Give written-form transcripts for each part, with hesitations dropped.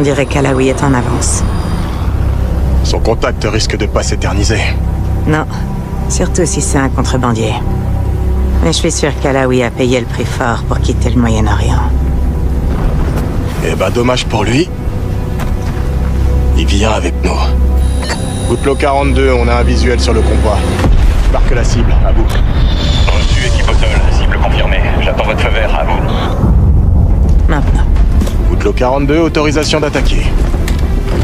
dirait qu'Alaoui est en avance. Son contact risque de pas s'éterniser. Non, surtout si c'est un contrebandier. Mais je suis sûr qu'Alaoui a payé le prix fort pour quitter le Moyen-Orient. Eh ben dommage pour lui. Il vient avec nous. Outlaw 42, on a un visuel sur le convoi. Marque la cible, à vous. Reçu, équipe au sol, cible confirmée. J'attends votre feu vert, à vous. Maintenant. Outlaw 42, autorisation d'attaquer.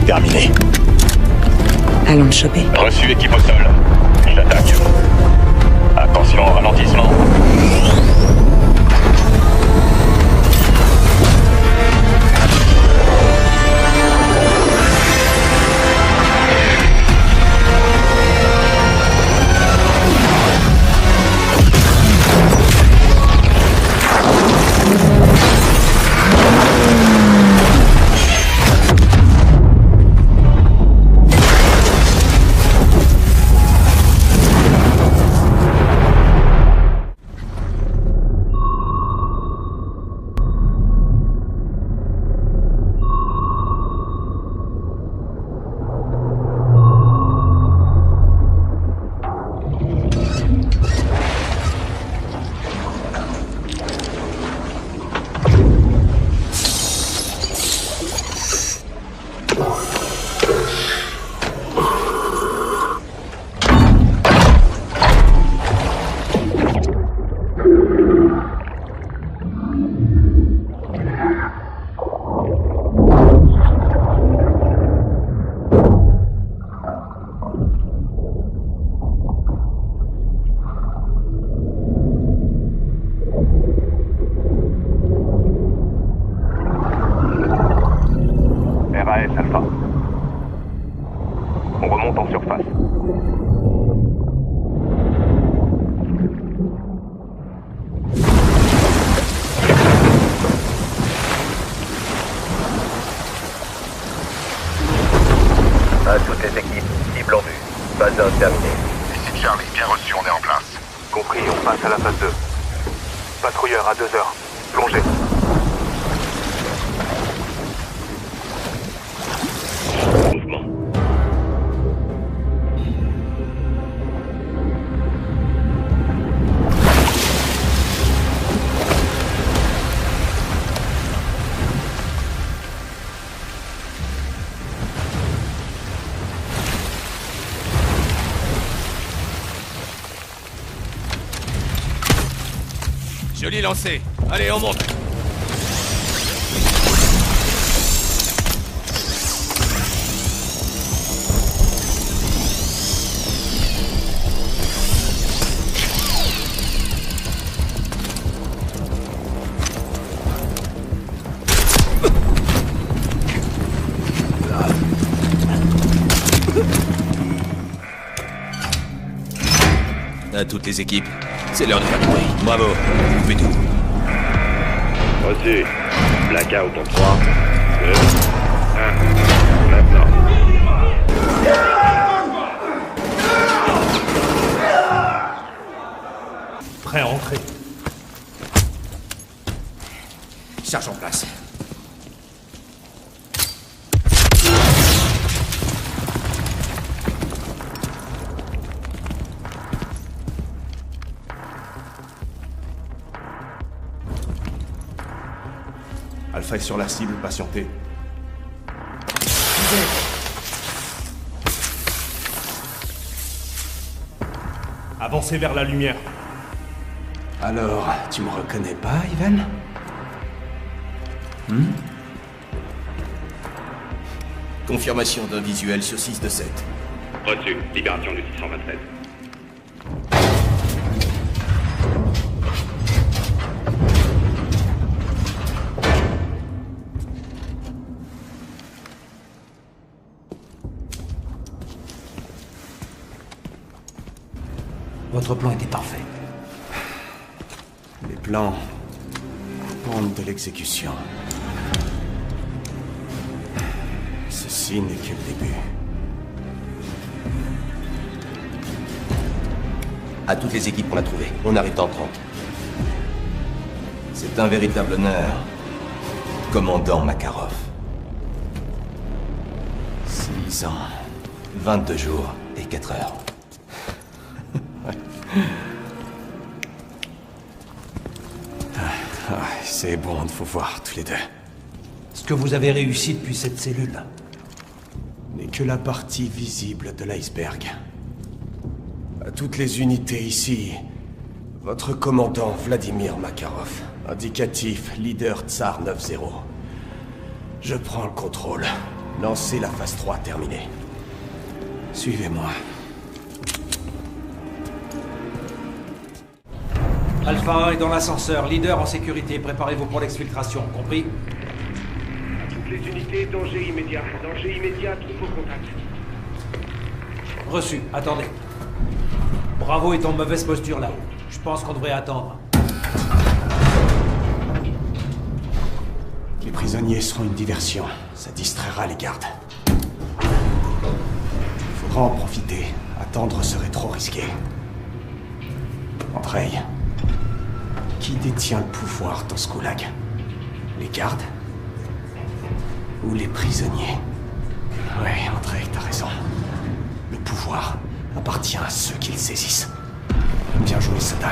Terminé. Allons le choper. Reçu, équipe au sol. J'attaque. Attention au ralentissement. RAS Alpha. On remonte en surface. À toutes les équipes, cible en vue. Phase 1 terminée. Ici Charlie, bien reçu, on est en place. Compris, on passe à la phase 2. Patrouilleur à 2 heures. Plongez. Mouvement. Joli lancé. Allez, on monte. À toutes les équipes, c'est l'heure de faire du bruit. Bravo, vous faites tout. Reçu. Blackout en 3, 2, 1. Maintenant. Prêt à entrer. Charge en place. Alpha est sur la cible, patientez. Avancez vers la lumière. Alors, tu me reconnais pas, Ivan? Confirmation d'un visuel sur 6 de 7. Reçu. Libération du 623. Votre plan était parfait. Les plans dépendent de l'exécution. Ceci n'est que le début. À toutes les équipes, on l'a trouvé. On arrive dans 30. C'est un véritable honneur, commandant Makarov. 10 ans, 22 jours et 4 heures. C'est bon, il faut voir tous les deux. Ce que vous avez réussi depuis cette cellule. N'est que la partie visible de l'iceberg. À toutes les unités ici, votre commandant Vladimir Makarov, indicatif leader Tsar 9-0. Je prends le contrôle. Lancez la phase 3 terminée. Suivez-moi. Alpha 1 est dans l'ascenseur, leader en sécurité, préparez-vous pour l'exfiltration, compris? Toutes les unités, danger immédiat, troupe au contact. Reçu, attendez. Bravo est en mauvaise posture là. Je pense qu'on devrait attendre. Les prisonniers seront une diversion. Ça distraira les gardes. Il faudra en profiter. Attendre serait trop risqué. Andrei, qui détient le pouvoir dans ce goulag? Les gardes? Ou les prisonniers? Ouais, Andrei, t'as raison. Le pouvoir appartient à ceux qui le saisissent. Bien joué, Sada.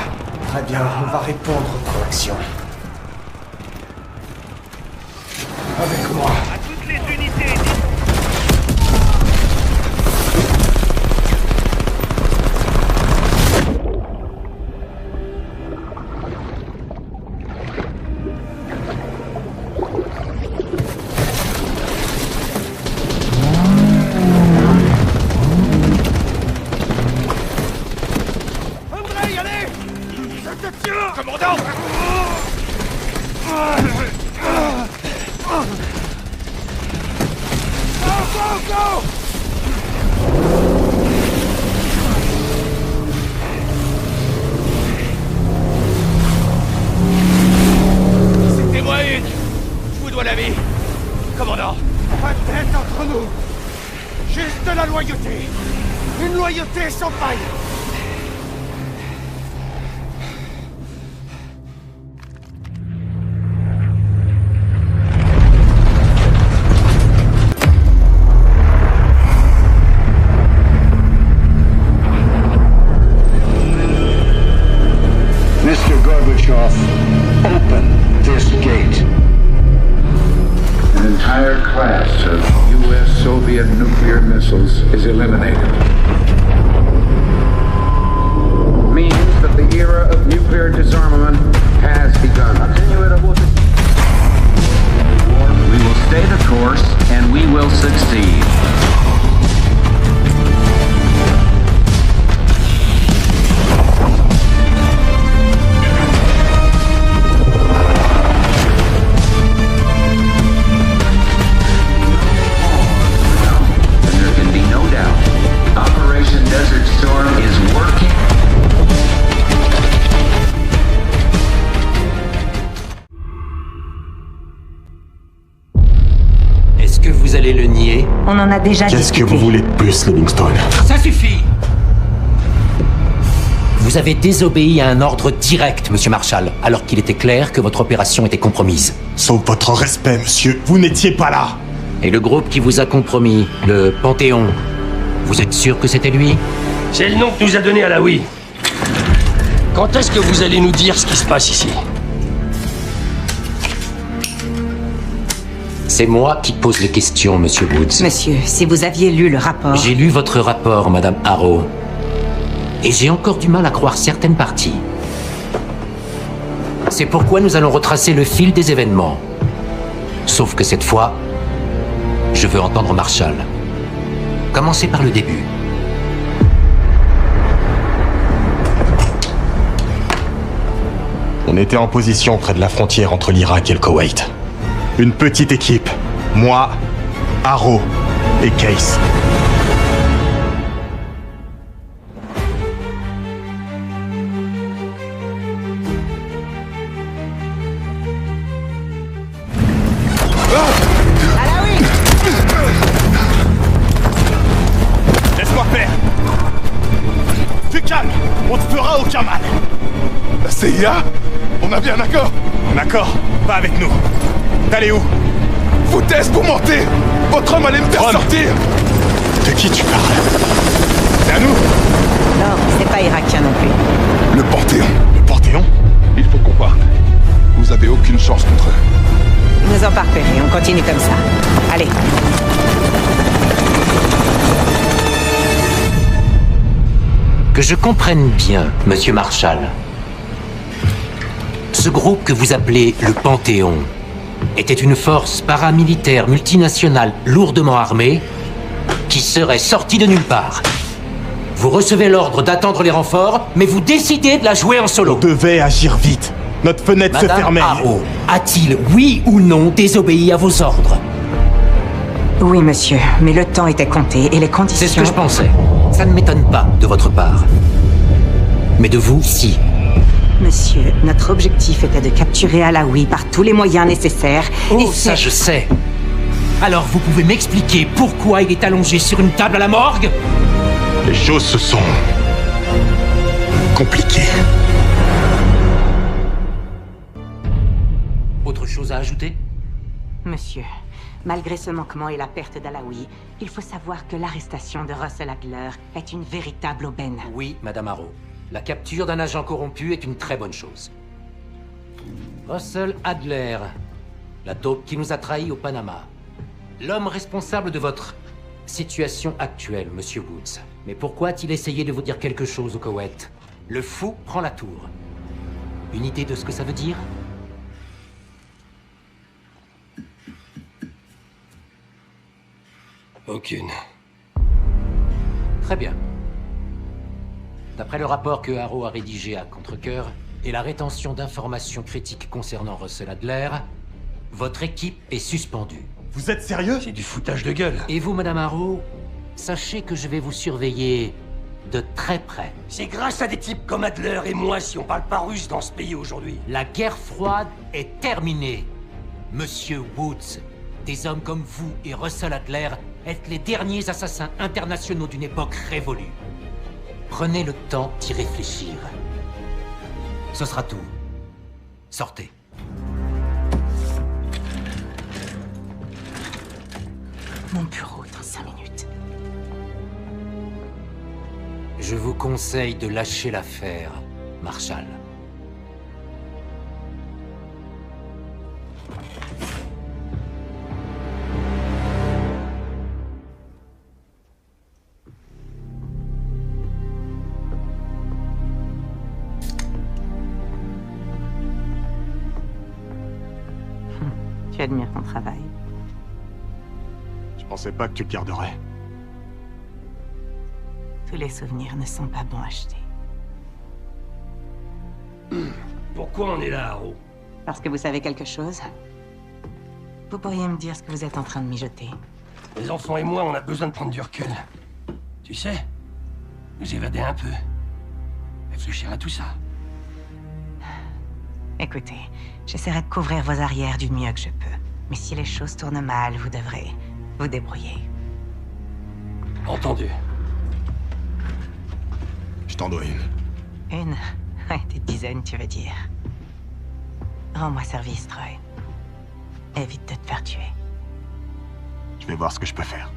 Très bien, on va répondre aux corrections. Avec moi. À toutes les unités, C'était moi une. Je vous dois la vie. Commandant. pas de tête entre nous. Juste de la loyauté. Une loyauté sans faille. Mr. Gorbachev, open this gate. An entire class of U.S.-Soviet nuclear missiles is eliminated. Means that the era of nuclear disarmament has begun. We will stay the course, and we will succeed. Est-ce que vous allez le nier? On en a déjà Qu'est-ce que vous voulez de plus, Livingstone? Ça suffit! Vous avez désobéi à un ordre direct, Monsieur Marshall, alors qu'il était clair que votre opération était compromise. Sauf votre respect, monsieur. Vous n'étiez pas là. Et le groupe qui vous a compromis, le Panthéon, vous êtes sûr que c'était lui? C'est le nom que nous a donné Alaoui. Quand est-ce que vous allez nous dire ce qui se passe ici? C'est moi qui pose les questions, Monsieur Woods. Monsieur, si vous aviez lu le rapport... J'ai lu votre rapport, Madame Harrow. Et j'ai encore du mal à croire certaines parties. C'est pourquoi nous allons retracer le fil des événements. Sauf que cette fois, je veux entendre Marshall. Commencez par le début. On était en position près de la frontière entre l'Irak et le Koweït. Une petite équipe. Moi, Harrow et Case. Laisse-moi faire. Tu calmes, on te fera aucun mal. La CIA? On a bien un accord. Un accord? Pas avec nous. T'allais où? Foutaise pour mentir. Votre homme allait me faire sortir. De qui tu parles? C'est à nous? Non, c'est pas irakien non plus. Le Panthéon. Le Panthéon? Il faut qu'on parte. Vous avez aucune chance contre eux. Ils nous ont pas repérés, on continue comme ça. Allez. Que je comprenne bien, Monsieur Marshall. Ce groupe que vous appelez le Panthéon était une force paramilitaire multinationale lourdement armée qui serait sortie de nulle part. Vous recevez l'ordre d'attendre les renforts, mais vous décidez de la jouer en solo. On devait agir vite. Notre fenêtre se fermait. Madame Harrow a-t-il, oui ou non, désobéi à vos ordres? Oui, monsieur, mais le temps était compté et les conditions... C'est ce que je pensais. Ça ne m'étonne pas de votre part. Mais de vous, si. Monsieur, notre objectif était de capturer Alaoui par tous les moyens nécessaires. Oh, et ça je sais. Alors vous pouvez m'expliquer pourquoi il est allongé sur une table à la morgue? Les choses se sont... compliquées. Autre chose à ajouter? Monsieur, malgré ce manquement et la perte d'Alaoui, il faut savoir que l'arrestation de Russell Adler est une véritable aubaine. Oui, Madame Harrow. La capture d'un agent corrompu est une très bonne chose. Russell Adler, la taupe qui nous a trahis au Panama. L'homme responsable de votre situation actuelle, Monsieur Woods. Mais pourquoi a-t-il essayé de vous dire quelque chose au Koweït? Le fou prend la tour. Une idée de ce que ça veut dire? Aucune. Très bien. D'après le rapport que Harrow a rédigé à contre-cœur et la rétention d'informations critiques concernant Russell Adler, votre équipe est suspendue. Vous êtes sérieux? C'est du foutage de gueule. Et vous, Madame Harrow, sachez que je vais vous surveiller de très près. C'est grâce à des types comme Adler et moi si on parle pas russe dans ce pays aujourd'hui. La guerre froide est terminée. Monsieur Woods, des hommes comme vous et Russell Adler êtes les derniers assassins internationaux d'une époque révolue. Prenez le temps d'y réfléchir. Ce sera tout. Sortez. Mon bureau dans 5 minutes. Je vous conseille de lâcher l'affaire, Marshall. Tu admires ton travail. Je pensais pas que tu le garderais. Tous les souvenirs ne sont pas bons à acheter. Pourquoi on est là, Harrow? Parce que vous savez quelque chose? Vous pourriez me dire ce que vous êtes en train de mijoter? Les enfants et moi, on a besoin de prendre du recul. Tu sais, nous évader un peu. Réfléchir à tout ça. Écoutez, j'essaierai de couvrir vos arrières du mieux que je peux. Mais si les choses tournent mal, vous devrez vous débrouiller. Entendu. Je t'en dois une. Une? Ouais, des dizaines, tu veux dire. Rends-moi service, Troy. Évite de te faire tuer. Je vais voir ce que je peux faire.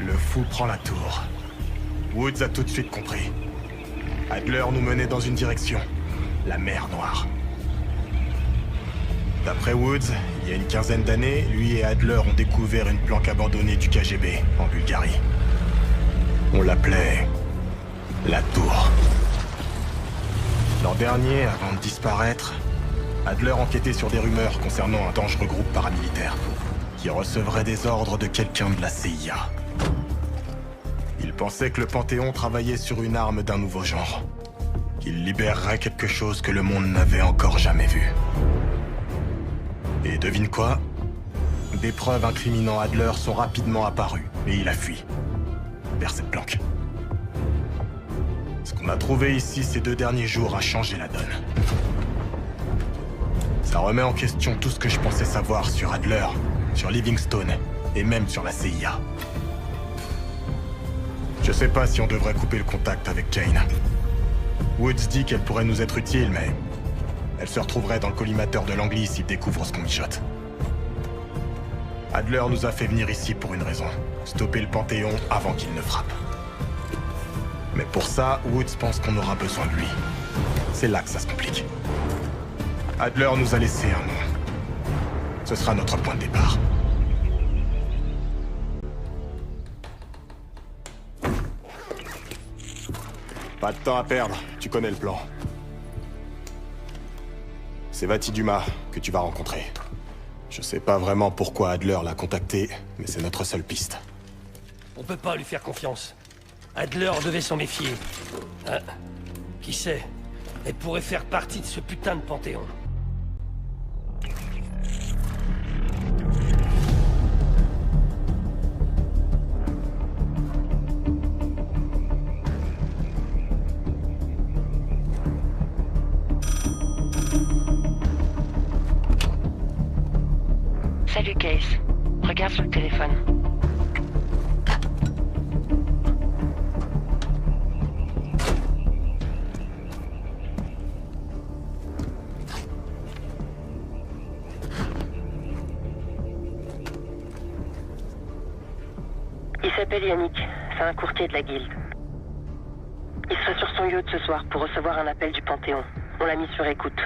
Le fou prend la tour. Woods a tout de suite compris. Adler nous menait dans une direction. La mer Noire. D'après Woods, il y a une quinzaine d'années, lui et Adler ont découvert une planque abandonnée du KGB, en Bulgarie. On l'appelait... la Tour. L'an dernier, avant de disparaître, Adler enquêtait sur des rumeurs concernant un dangereux groupe paramilitaire qui recevrait des ordres de quelqu'un de la CIA. Il pensait que le Panthéon travaillait sur une arme d'un nouveau genre. Qu'il libérerait quelque chose que le monde n'avait encore jamais vu. Et devine quoi? Des preuves incriminant Adler sont rapidement apparues, et il a fui. Vers cette planque. Ce qu'on a trouvé ici ces 2 derniers jours a changé la donne. Ça remet en question tout ce que je pensais savoir sur Adler, sur Livingstone, et même sur la CIA. Je sais pas si on devrait couper le contact avec Jane. Woods dit qu'elle pourrait nous être utile, mais... elle se retrouverait dans le collimateur de Langley s'il découvre ce qu'on mijote. Adler nous a fait venir ici pour une raison. Stopper le Panthéon avant qu'il ne frappe. Mais pour ça, Woods pense qu'on aura besoin de lui. C'est là que ça se complique. Adler nous a laissé un nom. Ce sera notre point de départ. Pas de temps à perdre, tu connais le plan. C'est Vati Dumas que tu vas rencontrer. Je sais pas vraiment pourquoi Adler l'a contacté, mais c'est notre seule piste. On peut pas lui faire confiance. Adler devait s'en méfier. Hein? Qui sait? Elle pourrait faire partie de ce putain de Panthéon. Salut Case. Regarde sur le téléphone. Il s'appelle Yannick. C'est un courtier de la guilde. Il sera sur son yacht ce soir pour recevoir un appel du Panthéon. On l'a mis sur écoute.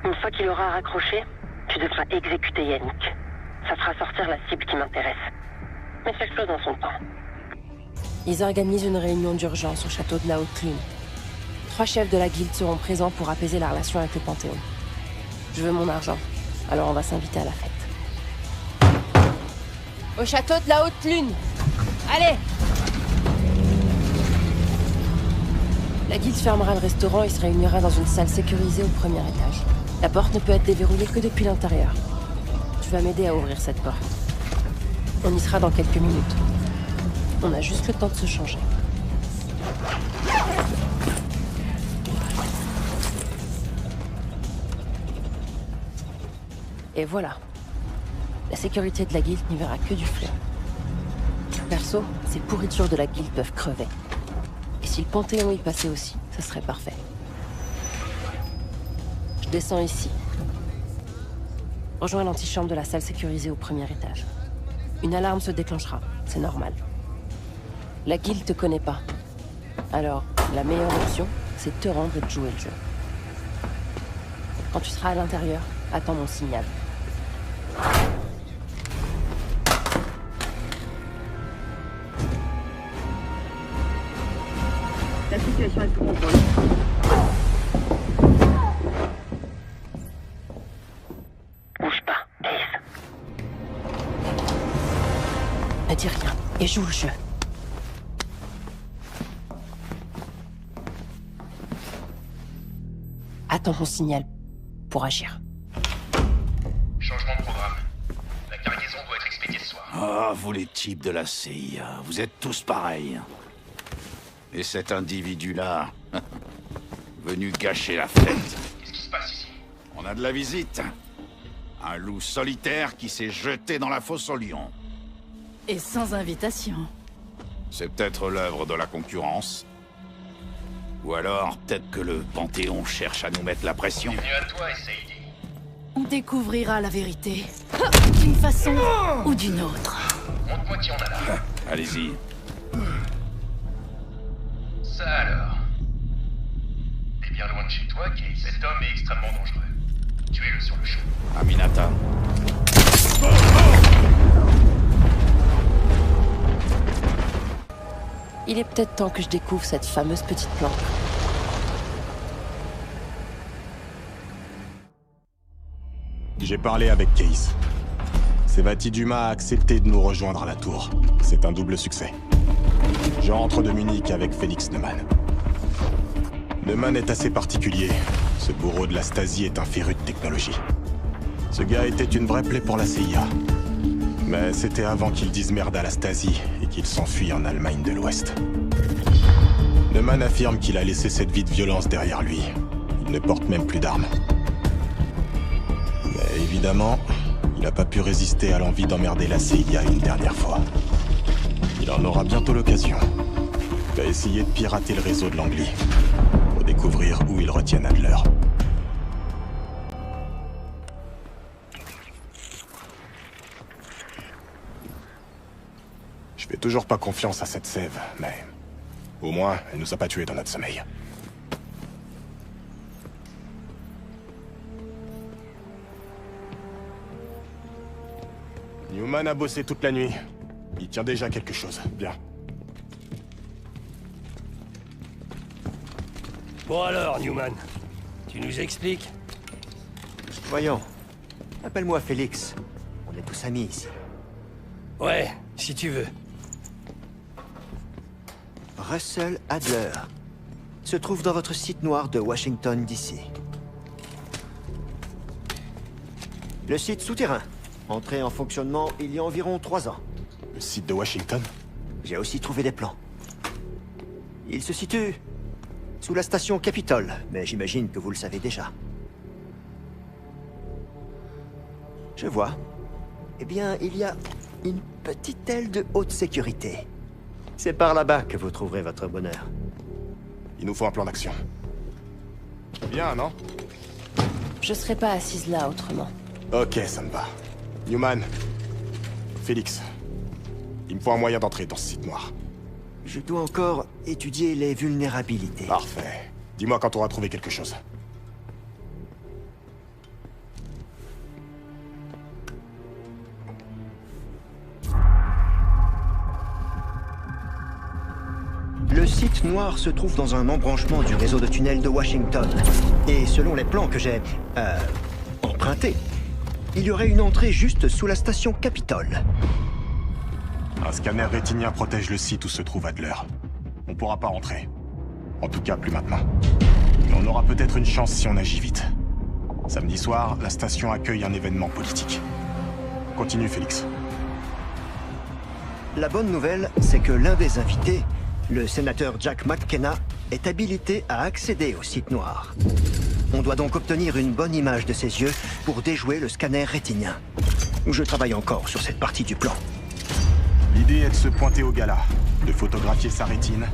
Une fois qu'il aura raccroché, tu devras exécuter Yannick. Ça fera sortir la cible qui m'intéresse. Mais fais-le dans son temps. Ils organisent une réunion d'urgence au château de la Haute-Lune. 3 chefs de la guilde seront présents pour apaiser la relation avec le Panthéon. Je veux mon argent, alors on va s'inviter à la fête. Au château de la Haute-Lune! Allez! La guilde fermera le restaurant et se réunira dans une salle sécurisée au premier étage. La porte ne peut être déverrouillée que depuis l'intérieur. Tu vas m'aider à ouvrir cette porte. On y sera dans quelques minutes. On a juste le temps de se changer. Et voilà. La sécurité de la guilde n'y verra que du feu. Perso, ces pourritures de la guilde peuvent crever. Et si le Panthéon y passait aussi, ce serait parfait. Je descends ici. Rejoins l'antichambre de la salle sécurisée au premier étage. Une alarme se déclenchera, c'est normal. La guilde te connaît pas. Alors, la meilleure option, c'est de te rendre et de jouer le jeu. Quand tu seras à l'intérieur, attends mon signal. La situation est sous contrôle. Bouge pas, Ace. Ne dis rien et joue le jeu. Attends mon signal pour agir. Changement de programme. La cargaison doit être expédiée ce soir. Ah, vous les types de la CIA, vous êtes tous pareils. Et cet individu-là, venu gâcher la fête. Qu'est-ce qui se passe ici? On a de la visite. Un loup solitaire qui s'est jeté dans la fosse au lion. Et sans invitation. C'est peut-être l'œuvre de la concurrence. Ou alors, peut-être que le Panthéon cherche à nous mettre la pression. Bienvenue à toi, Sadie. On découvrira la vérité. D'une façon ou d'une autre. Montre-moi qui on a là. Allez-y. Ça alors. T'es bien loin de chez toi, Case. Cet homme est extrêmement dangereux. Tuez-le sur le champ. Aminata. Il est peut-être temps que je découvre cette fameuse petite plante. J'ai parlé avec Case. Vati Dumas a accepté de nous rejoindre à la tour. C'est un double succès. Je rentre de Munich avec Félix Neumann. Neumann est assez particulier. Ce bourreau de la Stasi est un féru de technologie. Ce gars était une vraie plaie pour la CIA. Mais c'était avant qu'il dise merde à la Stasi et qu'il s'enfuit en Allemagne de l'Ouest. Neumann affirme qu'il a laissé cette vie de violence derrière lui. Il ne porte même plus d'armes. Mais évidemment, il n'a pas pu résister à l'envie d'emmerder la CIA une dernière fois. Il en aura bientôt l'occasion. Il va essayer de pirater le réseau de Langley. Pour découvrir où ils retiennent Adler. Je fais toujours pas confiance à cette sève, mais... au moins, elle nous a pas tués dans notre sommeil. Newman a bossé toute la nuit. Il tient déjà quelque chose. Bien. Bon alors, Newman, tu nous expliques? Voyons. Appelle-moi Félix. On est tous amis ici. Ouais, si tu veux. Russell Adler se trouve dans votre site noir de Washington, D.C. Le site souterrain, entré en fonctionnement il y a environ 3 ans. Le site de Washington? J'ai aussi trouvé des plans. Il se situe sous la station Capitol, mais j'imagine que vous le savez déjà. Je vois. Eh bien, il y a une petite aile de haute sécurité. C'est par là-bas que vous trouverez votre bonheur. Il nous faut un plan d'action. Bien, non? Je serais pas assise là autrement. Ok, ça me va. Newman. Félix. Il me faut un moyen d'entrer dans ce site noir. Je dois encore étudier les vulnérabilités. Parfait. Dis-moi quand on aura trouvé quelque chose. Le site noir se trouve dans un embranchement du réseau de tunnels de Washington. Et selon les plans que j'ai... empruntés, il y aurait une entrée juste sous la station Capitol. Un scanner rétinien protège le site où se trouve Adler. On pourra pas rentrer. En tout cas, plus maintenant. Mais on aura peut-être une chance si on agit vite. Samedi soir, la station accueille un événement politique. Continue, Félix. La bonne nouvelle, c'est que l'un des invités, le sénateur Jack McKenna, est habilité à accéder au site noir. On doit donc obtenir une bonne image de ses yeux pour déjouer le scanner rétinien. Je travaille encore sur cette partie du plan. L'idée est de se pointer au gala, de photographier sa rétine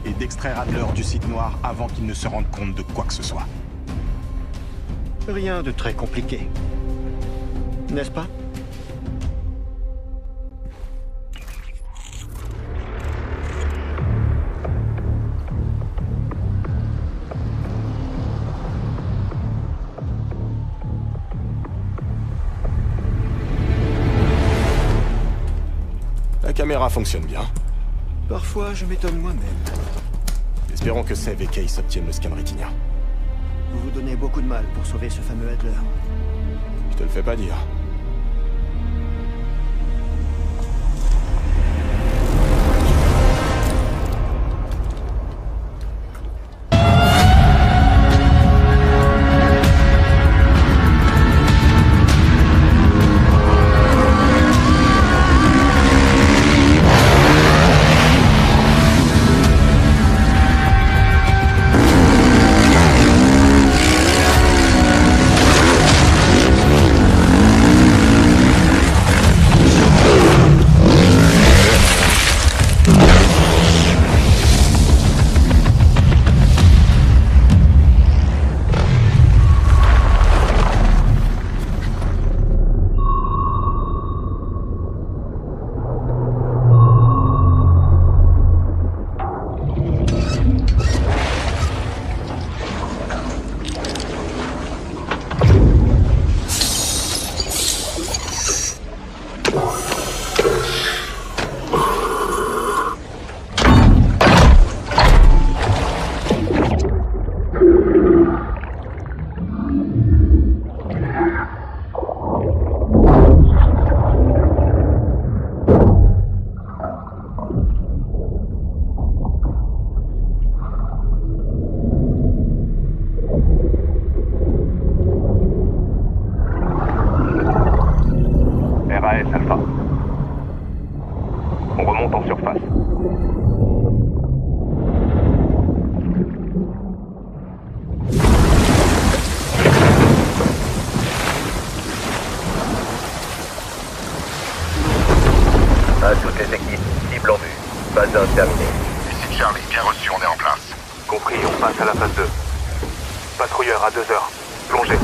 et d'extraire Adler du site noir avant qu'il ne se rende compte de quoi que ce soit. Rien de très compliqué. N'est-ce pas? La caméra fonctionne bien. Parfois, je m'étonne moi-même. Espérons que Sev et Case obtiennent le scan rétinien. Vous vous donnez beaucoup de mal pour sauver ce fameux Adler. Je te le fais pas dire. zone terminée. Ici Charlie, bien reçu, on est en place. Compris, on passe à la phase 2. Patrouilleur à 2 heures. Plongez.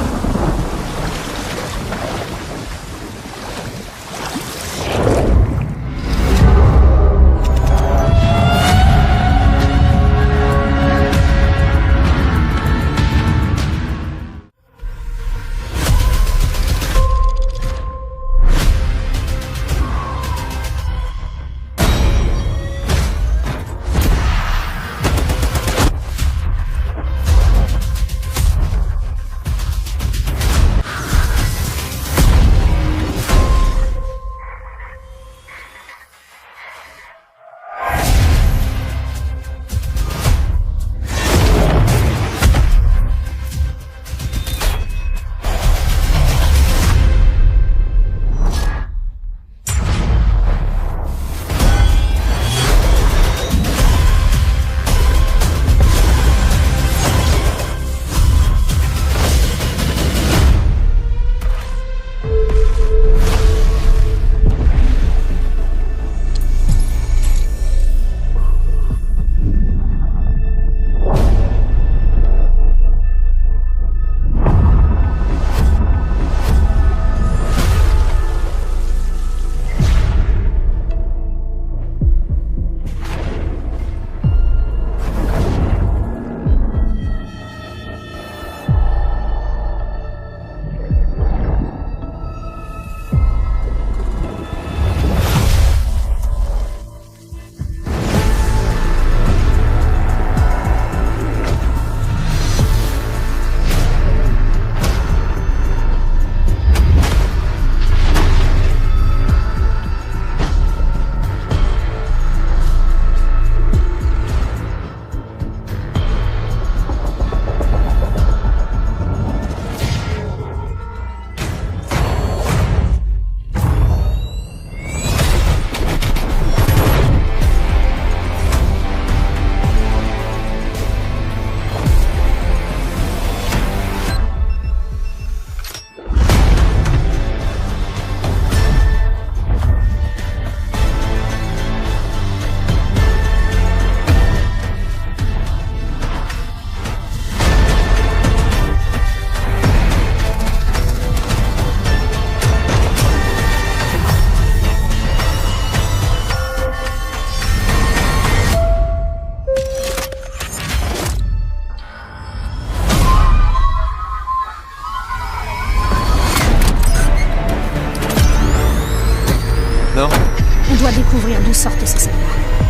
On doit découvrir d'où sortent ces soldats.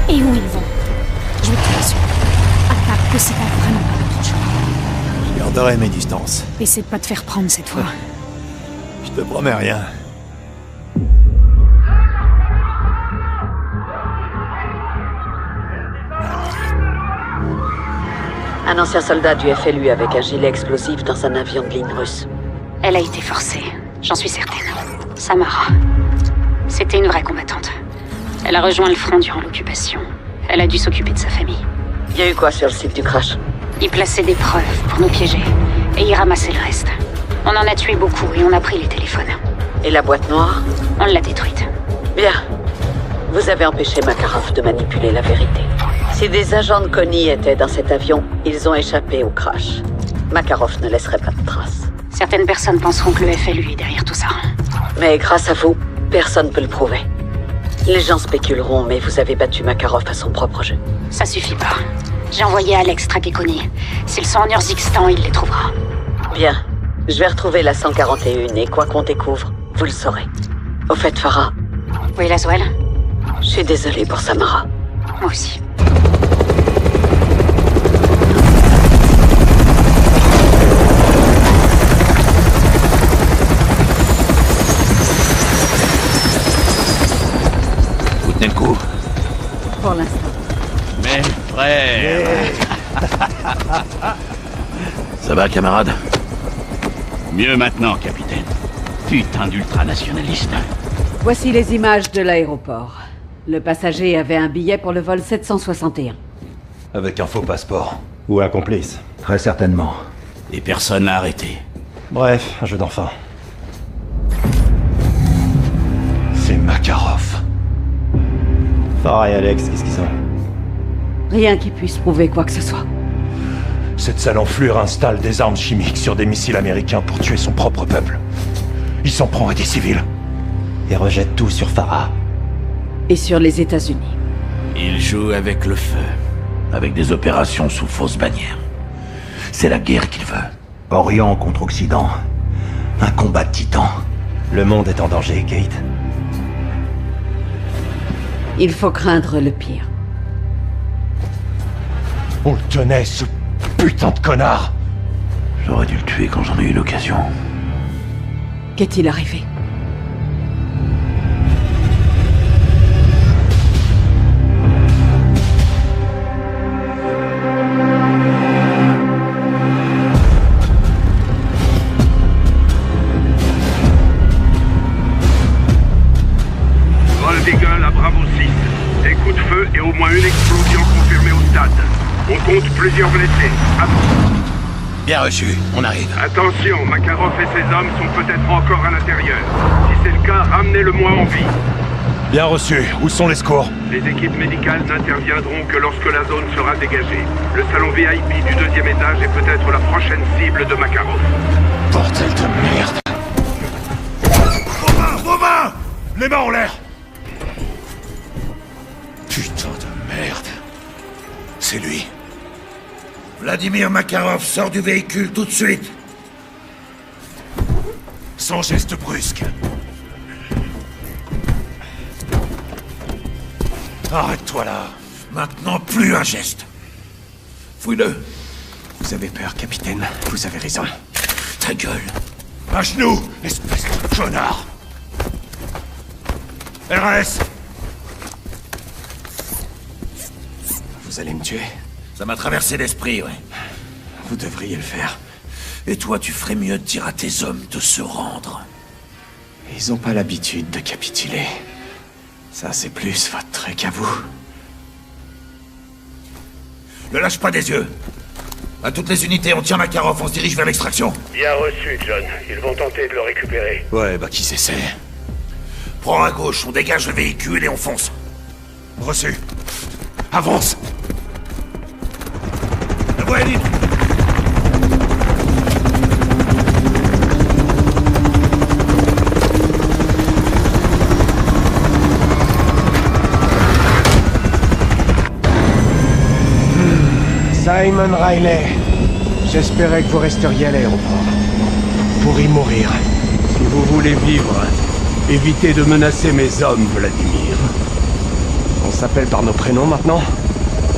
Et où ils vont. Je vais te rassurer. Attaque que si t'as vraiment pas d'autre choix. Je garderai mes distances. Essaie de pas te faire prendre cette fois. Je te promets rien. Un ancien soldat du FLU avec un gilet explosif dans un avion de ligne russe. Elle a été forcée, j'en suis certaine. Samara. C'était une vraie combattante. Elle a rejoint le front durant l'occupation. Elle a dû s'occuper de sa famille. Il y a eu quoi sur le site du crash? Ils plaçaient des preuves pour nous piéger. Et ils ramassaient le reste. On en a tué beaucoup et on a pris les téléphones. Et la boîte noire? On l'a détruite. Bien. Vous avez empêché Makarov de manipuler la vérité. Si des agents de Connie étaient dans cet avion, ils ont échappé au crash. Makarov ne laisserait pas de traces. Certaines personnes penseront que le FLU est derrière tout ça. Mais grâce à vous, personne ne peut le prouver. Les gens spéculeront, mais vous avez battu Makarov à son propre jeu. Ça suffit pas. J'ai envoyé Alex traquer Connie. S'ils sont en Urzikstan, il les trouvera. Bien. Je vais retrouver la 141 et quoi qu'on découvre, vous le saurez. Au fait, Farah. Oui, Laswell. Je suis désolé pour Samara. Moi aussi. Vous tenez le coup? Pour l'instant. Mes frères. Ça va, camarade? Mieux maintenant, capitaine. Putain d'ultranationaliste. Voici les images de l'aéroport. Le passager avait un billet pour le vol 761. Avec un faux passeport. Ou un complice. Très certainement. Et personne l'a arrêté. Bref, un jeu d'enfant. C'est Makarov. Farah et Alex, qu'est-ce qu'ils ont? Rien qui puisse prouver quoi que ce soit. Cette sale enflure installe des armes chimiques sur des missiles américains pour tuer son propre peuple. Il s'en prend à des civils. Et rejette tout sur Farah. Et sur les États-Unis. Il joue avec le feu, avec des opérations sous fausse bannière. C'est la guerre qu'il veut. Orient contre Occident. Un combat de titans. Le monde est en danger, Kate. Il faut craindre le pire. On le tenait, ce putain de connard! J'aurais dû le tuer quand j'en ai eu l'occasion. Qu'est-il arrivé? Gold Eagle à Bravo 6. Des coups de feu et au moins une explosion confirmée au stade. On compte plusieurs blessés. Bien reçu, on arrive. Attention, Makarov et ses hommes sont peut-être encore à l'intérieur. Si c'est le cas, ramenez-le-moi en vie. Bien reçu. Où sont les secours? Les équipes médicales n'interviendront que lorsque la zone sera dégagée. Le salon VIP du 2e étage est peut-être la prochaine cible de Makarov. Bordel de merde. Vos mains! Les mains en l'air! Putain de merde. C'est lui. Vladimir Makarov sort du véhicule tout de suite. Sans geste brusque. Arrête-toi là. Maintenant, plus un geste. Fouille-le. Vous avez peur, capitaine. Vous avez raison. Ta gueule. À genoux, espèce de connard. RS. Vous allez me tuer? Ça m'a traversé l'esprit, ouais. Vous devriez le faire. Et toi, tu ferais mieux de dire à tes hommes de se rendre. Ils ont pas l'habitude de capituler. Ça, c'est plus votre truc à vous. Ne lâche pas des yeux. À toutes les unités, on tient Makarov, on se dirige vers l'extraction. Bien reçu, John. Ils vont tenter de le récupérer. Ouais, bah qu'ils essaient. Prends à gauche, on dégage le véhicule et on fonce. Reçu. Avance. La voie est libre. Simon Riley, j'espérais que vous resteriez à l'aéroport. Pour y mourir. Si vous voulez vivre, évitez de menacer mes hommes, Vladimir. On s'appelle par nos prénoms maintenant?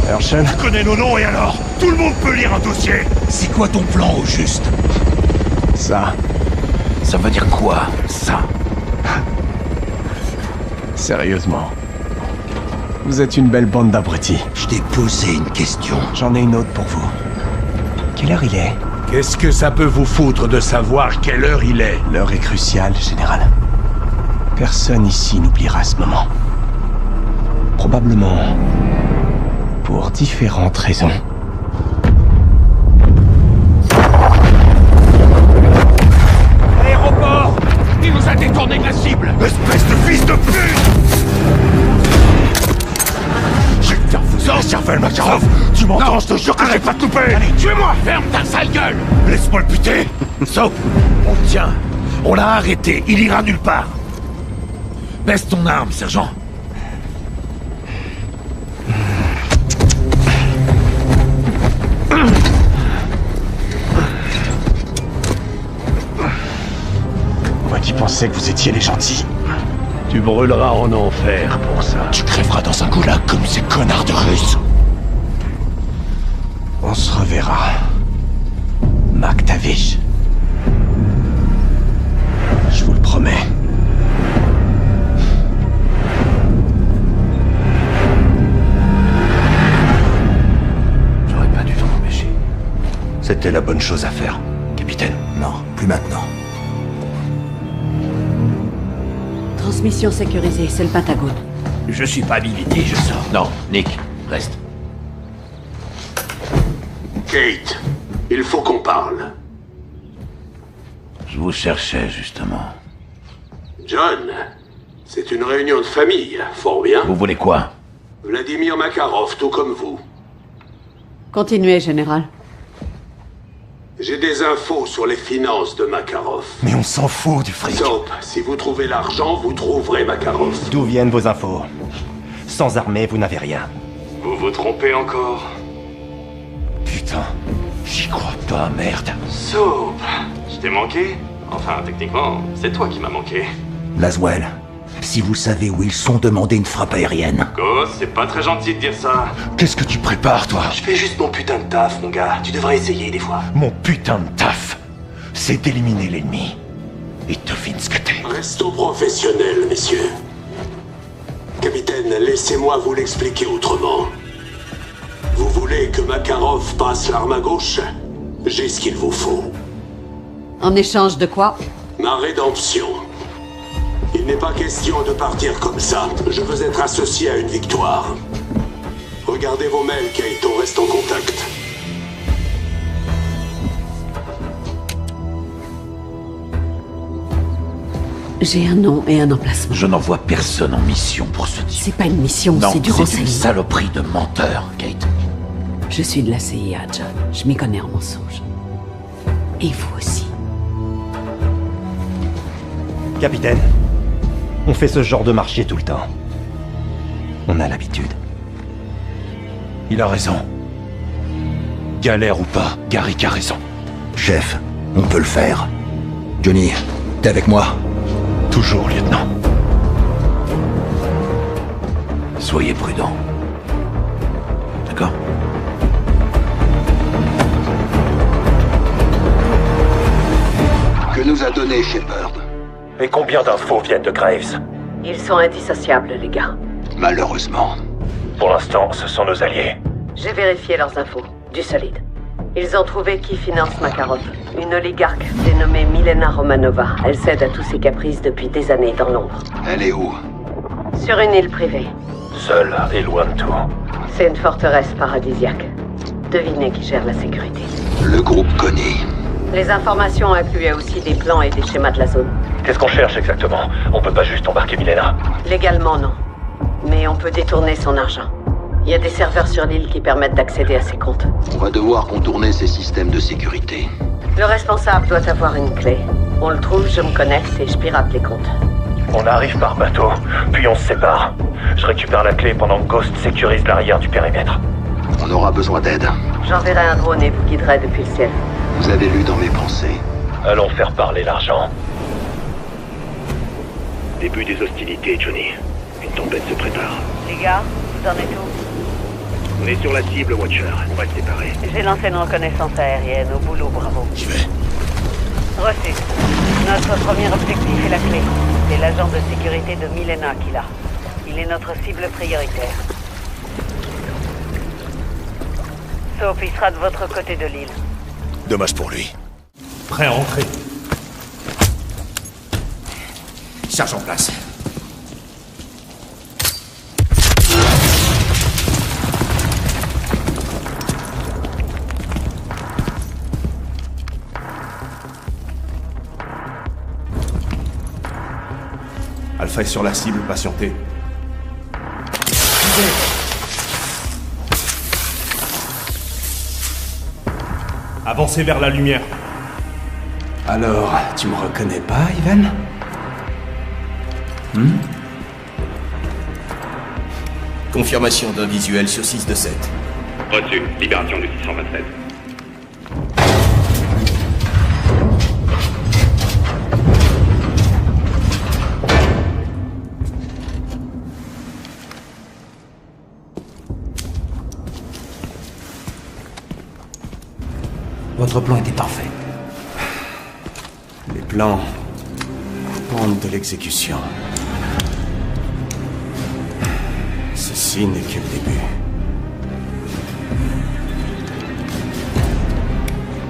Herschel? Je connais nos noms et alors? Tout le monde peut lire un dossier. C'est quoi ton plan au juste? Ça. Ça veut dire quoi, ça? Sérieusement. Vous êtes une belle bande d'abrutis. Je t'ai posé une question. J'en ai une autre pour vous. Quelle heure il est? Qu'est-ce que ça peut vous foutre de savoir quelle heure il est? L'heure est cruciale, général. Personne ici n'oubliera ce moment. Probablement pour différentes raisons. Aéroport! Il nous a détourné de la cible! Espèce de fils de pute! J'ai bien foutu la cervelle, Makarov! Tu m'entends, je te jure que je vais pas te louper! Allez, tuez-moi! Ferme ta sale gueule! Laisse-moi le buter! Sauf, on le tient. On l'a arrêté, il ira nulle part. Baisse ton arme, sergent. Moi qui pensais que vous étiez les gentils. Tu brûleras en enfer pour ça. Tu crèveras dans un goulag comme ces connards de Russes. On se reverra. MacTavish. Je vous le promets. J'aurais pas dû t'en empêcher. C'était la bonne chose à faire, capitaine. Non, plus maintenant. Transmission sécurisée, c'est le Pentagone. Je suis pas habilité, je sors. Non, Nick, reste. Kate, il faut qu'on parle. Je vous cherchais, justement. John, c'est une réunion de famille, fort bien. Vous voulez quoi? Vladimir Makarov, tout comme vous. Continuez, général. J'ai des infos sur les finances de Makarov. Mais on s'en fout du fric. Soap, si vous trouvez l'argent, vous trouverez Makarov. D'où viennent vos infos? Sans armée, vous n'avez rien. Vous vous trompez encore? Putain, j'y crois pas, merde. Soap, je t'ai manqué? Enfin, techniquement, c'est toi qui m'as manqué. Laswell, si vous savez où ils sont, demandez une frappe aérienne. Ghost, c'est pas très gentil de dire ça. Qu'est-ce que tu prépares, toi? Je fais juste mon putain de taf, mon gars. Tu devrais essayer des fois. Mon putain de taf, c'est d'éliminer l'ennemi. Et devine ce que t'es. Restons professionnels, messieurs. Capitaine, laissez-moi vous l'expliquer autrement. Vous voulez que Makarov passe l'arme à gauche? J'ai ce qu'il vous faut. En échange de quoi? Ma rédemption. Il n'est pas question de partir comme ça. Je veux être associé à une victoire. Regardez vos mails, Kate. On reste en contact. J'ai un nom et un emplacement. Je n'envoie personne en mission pour ce type. C'est pas une mission, c'est du renseignement. C'est une saloperie de menteur, Kate. Je suis de la CIA, John. Je m'y connais en mensonges. Et vous aussi. Capitaine, on fait ce genre de marché tout le temps. On a l'habitude. Il a raison. Galère ou pas, Garrick a raison. Chef, on peut le faire. Johnny, t'es avec moi? Toujours, lieutenant. Soyez prudent. D'accord? Que nous a donné Shepard? Et combien d'infos viennent de Graves? Ils sont indissociables, les gars. Malheureusement. Pour l'instant, ce sont nos alliés. J'ai vérifié leurs infos. Du solide. Ils ont trouvé qui finance Makarov. Une oligarque dénommée Milena Romanova. Elle cède à tous ses caprices depuis des années dans l'ombre. Elle est où? Sur une île privée. Seule et loin de tout. C'est une forteresse paradisiaque. Devinez qui gère la sécurité. Le groupe Connie. Les informations incluaient aussi des plans et des schémas de la zone. Qu'est-ce qu'on cherche exactement? On peut pas juste embarquer Milena. Légalement, non. Mais on peut détourner son argent. Il y a des serveurs sur l'île qui permettent d'accéder à ses comptes. On va devoir contourner ces systèmes de sécurité. Le responsable doit avoir une clé. On le trouve, je me connecte et je pirate les comptes. On arrive par bateau, puis on se sépare. Je récupère la clé pendant que Ghost sécurise l'arrière du périmètre. On aura besoin d'aide. J'enverrai un drone et vous guiderai depuis le ciel. Vous avez lu dans mes pensées. Allons faire parler l'argent. Début des hostilités, Johnny. Une tempête se prépare. Les gars, vous en êtes où? On est sur la cible, Watcher. On va se séparer. J'ai lancé une reconnaissance aérienne. Au boulot, bravo. J'y vais. Reçu. Notre premier objectif est la clé. C'est l'agent de sécurité de Milena qui l'a. Il est notre cible prioritaire. Soap, il sera de votre côté de l'île. Dommage pour lui. Prêt à entrer. Charge en place. Alpha est sur la cible, patientez. Avancez vers la lumière. Alors, tu me reconnais pas, Ivan? Confirmation d'un visuel sur 6 de 7. Reçu. Libération du 627. Votre plan était parfait. Les plans dépendent de l'exécution. Ceci n'est que le début.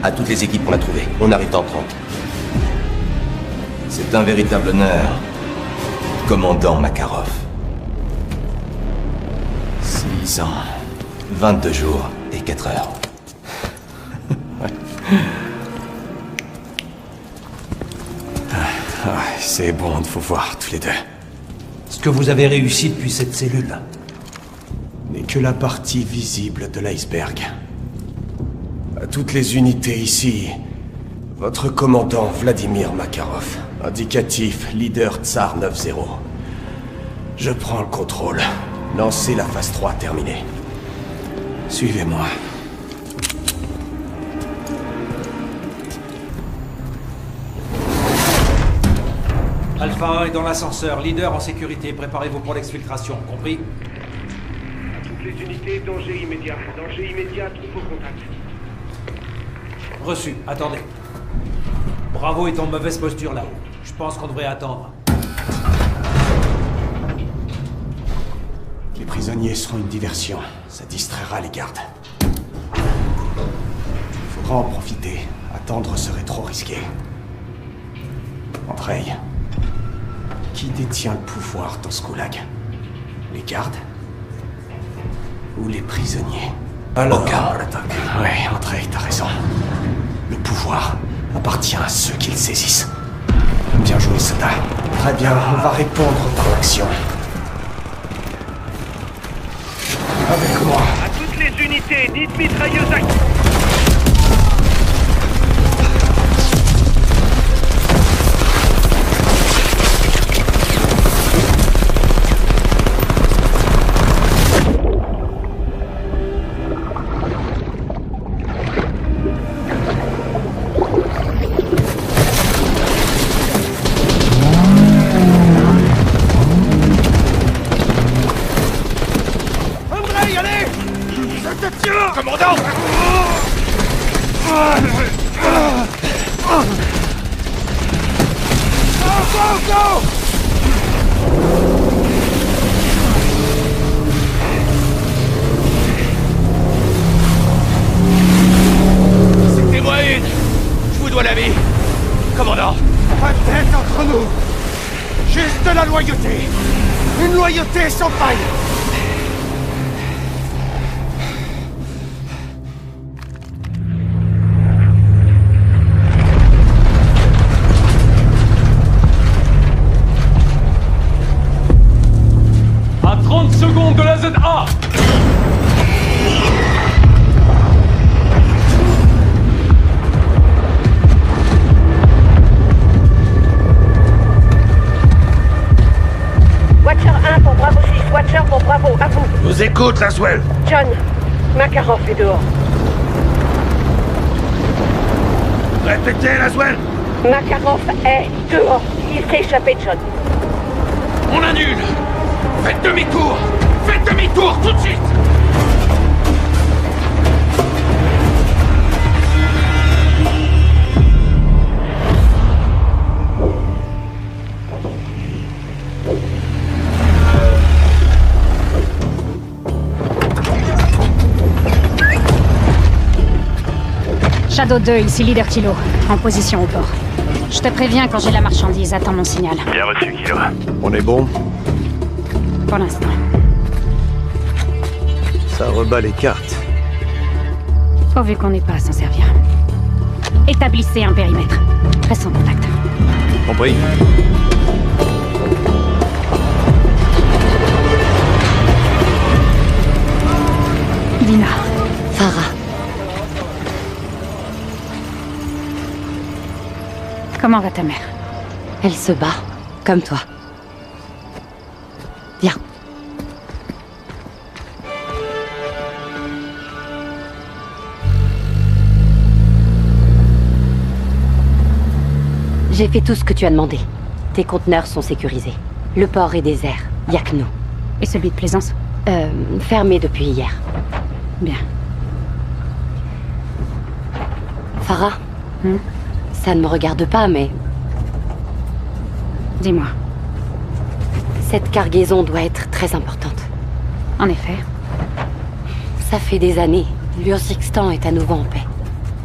À toutes les équipes, on l'a trouvé. On arrive dans 30. C'est un véritable honneur. Commandant Makarov. 6 ans. 22 jours et 4 heures. C'est bon de vous voir tous les deux. Ce que vous avez réussi depuis cette cellule n'est que la partie visible de l'iceberg. À toutes les unités ici, votre commandant Vladimir Makarov. Indicatif leader Tsar 9-0. Je prends le contrôle. Lancez la phase 3 terminée. Suivez-moi. Alpha 1 est dans l'ascenseur. Leader en sécurité. Préparez-vous pour l'exfiltration. Compris? À toutes les unités, danger immédiat. Danger immédiat, troupe au contact. Reçu. Attendez. Bravo est en mauvaise posture là-haut. Je pense qu'on devrait attendre. Les prisonniers seront une diversion. Ça distraira les gardes. Il faudra en profiter. Attendre serait trop risqué. Andrei, qui détient le pouvoir dans ce goulag? Les gardes? Ou les prisonniers? Alors, ouais, Andrei, t'as raison. Le pouvoir appartient à ceux qui le saisissent. Bien joué, soldat. Très bien, on va répondre par l'action. Avec moi. À toutes les unités, dites mitrailleuse active. Commandant! Go! C'était-moi une! Je vous dois la vie! Commandant! Pas de tête entre nous! Juste de la loyauté! Une loyauté sans faille! À 30 secondes de la ZA! Watcher 1 pour Bravo 6, Watcher pour Bravo, à vous. Vous écoute, Laswell. John, Makarov est dehors. Répétez, Laswell. Makarov est dehors. Il s'est échappé, John. On annule! Faites demi-tour! Faites demi-tour tout de suite! Shadow 2, ici leader Kilo, en position au port. Je te préviens quand j'ai la marchandise, attends mon signal. Bien reçu, Kilo. On est bon? Pour l'instant. Ça rebat les cartes. Pourvu qu'on n'ait pas à s'en servir. Établissez un périmètre. Reste en contact. Compris. Dina. Farah. Comment va ta mère? Elle se bat, comme toi. Viens. J'ai fait tout ce que tu as demandé. Tes conteneurs sont sécurisés. Le port est désert. Y'a que nous. Et celui de Plaisance? Fermé depuis hier. Bien. Farah, ça ne me regarde pas, mais... Dis-moi. Cette cargaison doit être très importante. En effet. Ça fait des années. L'Urzikstan est à nouveau en paix.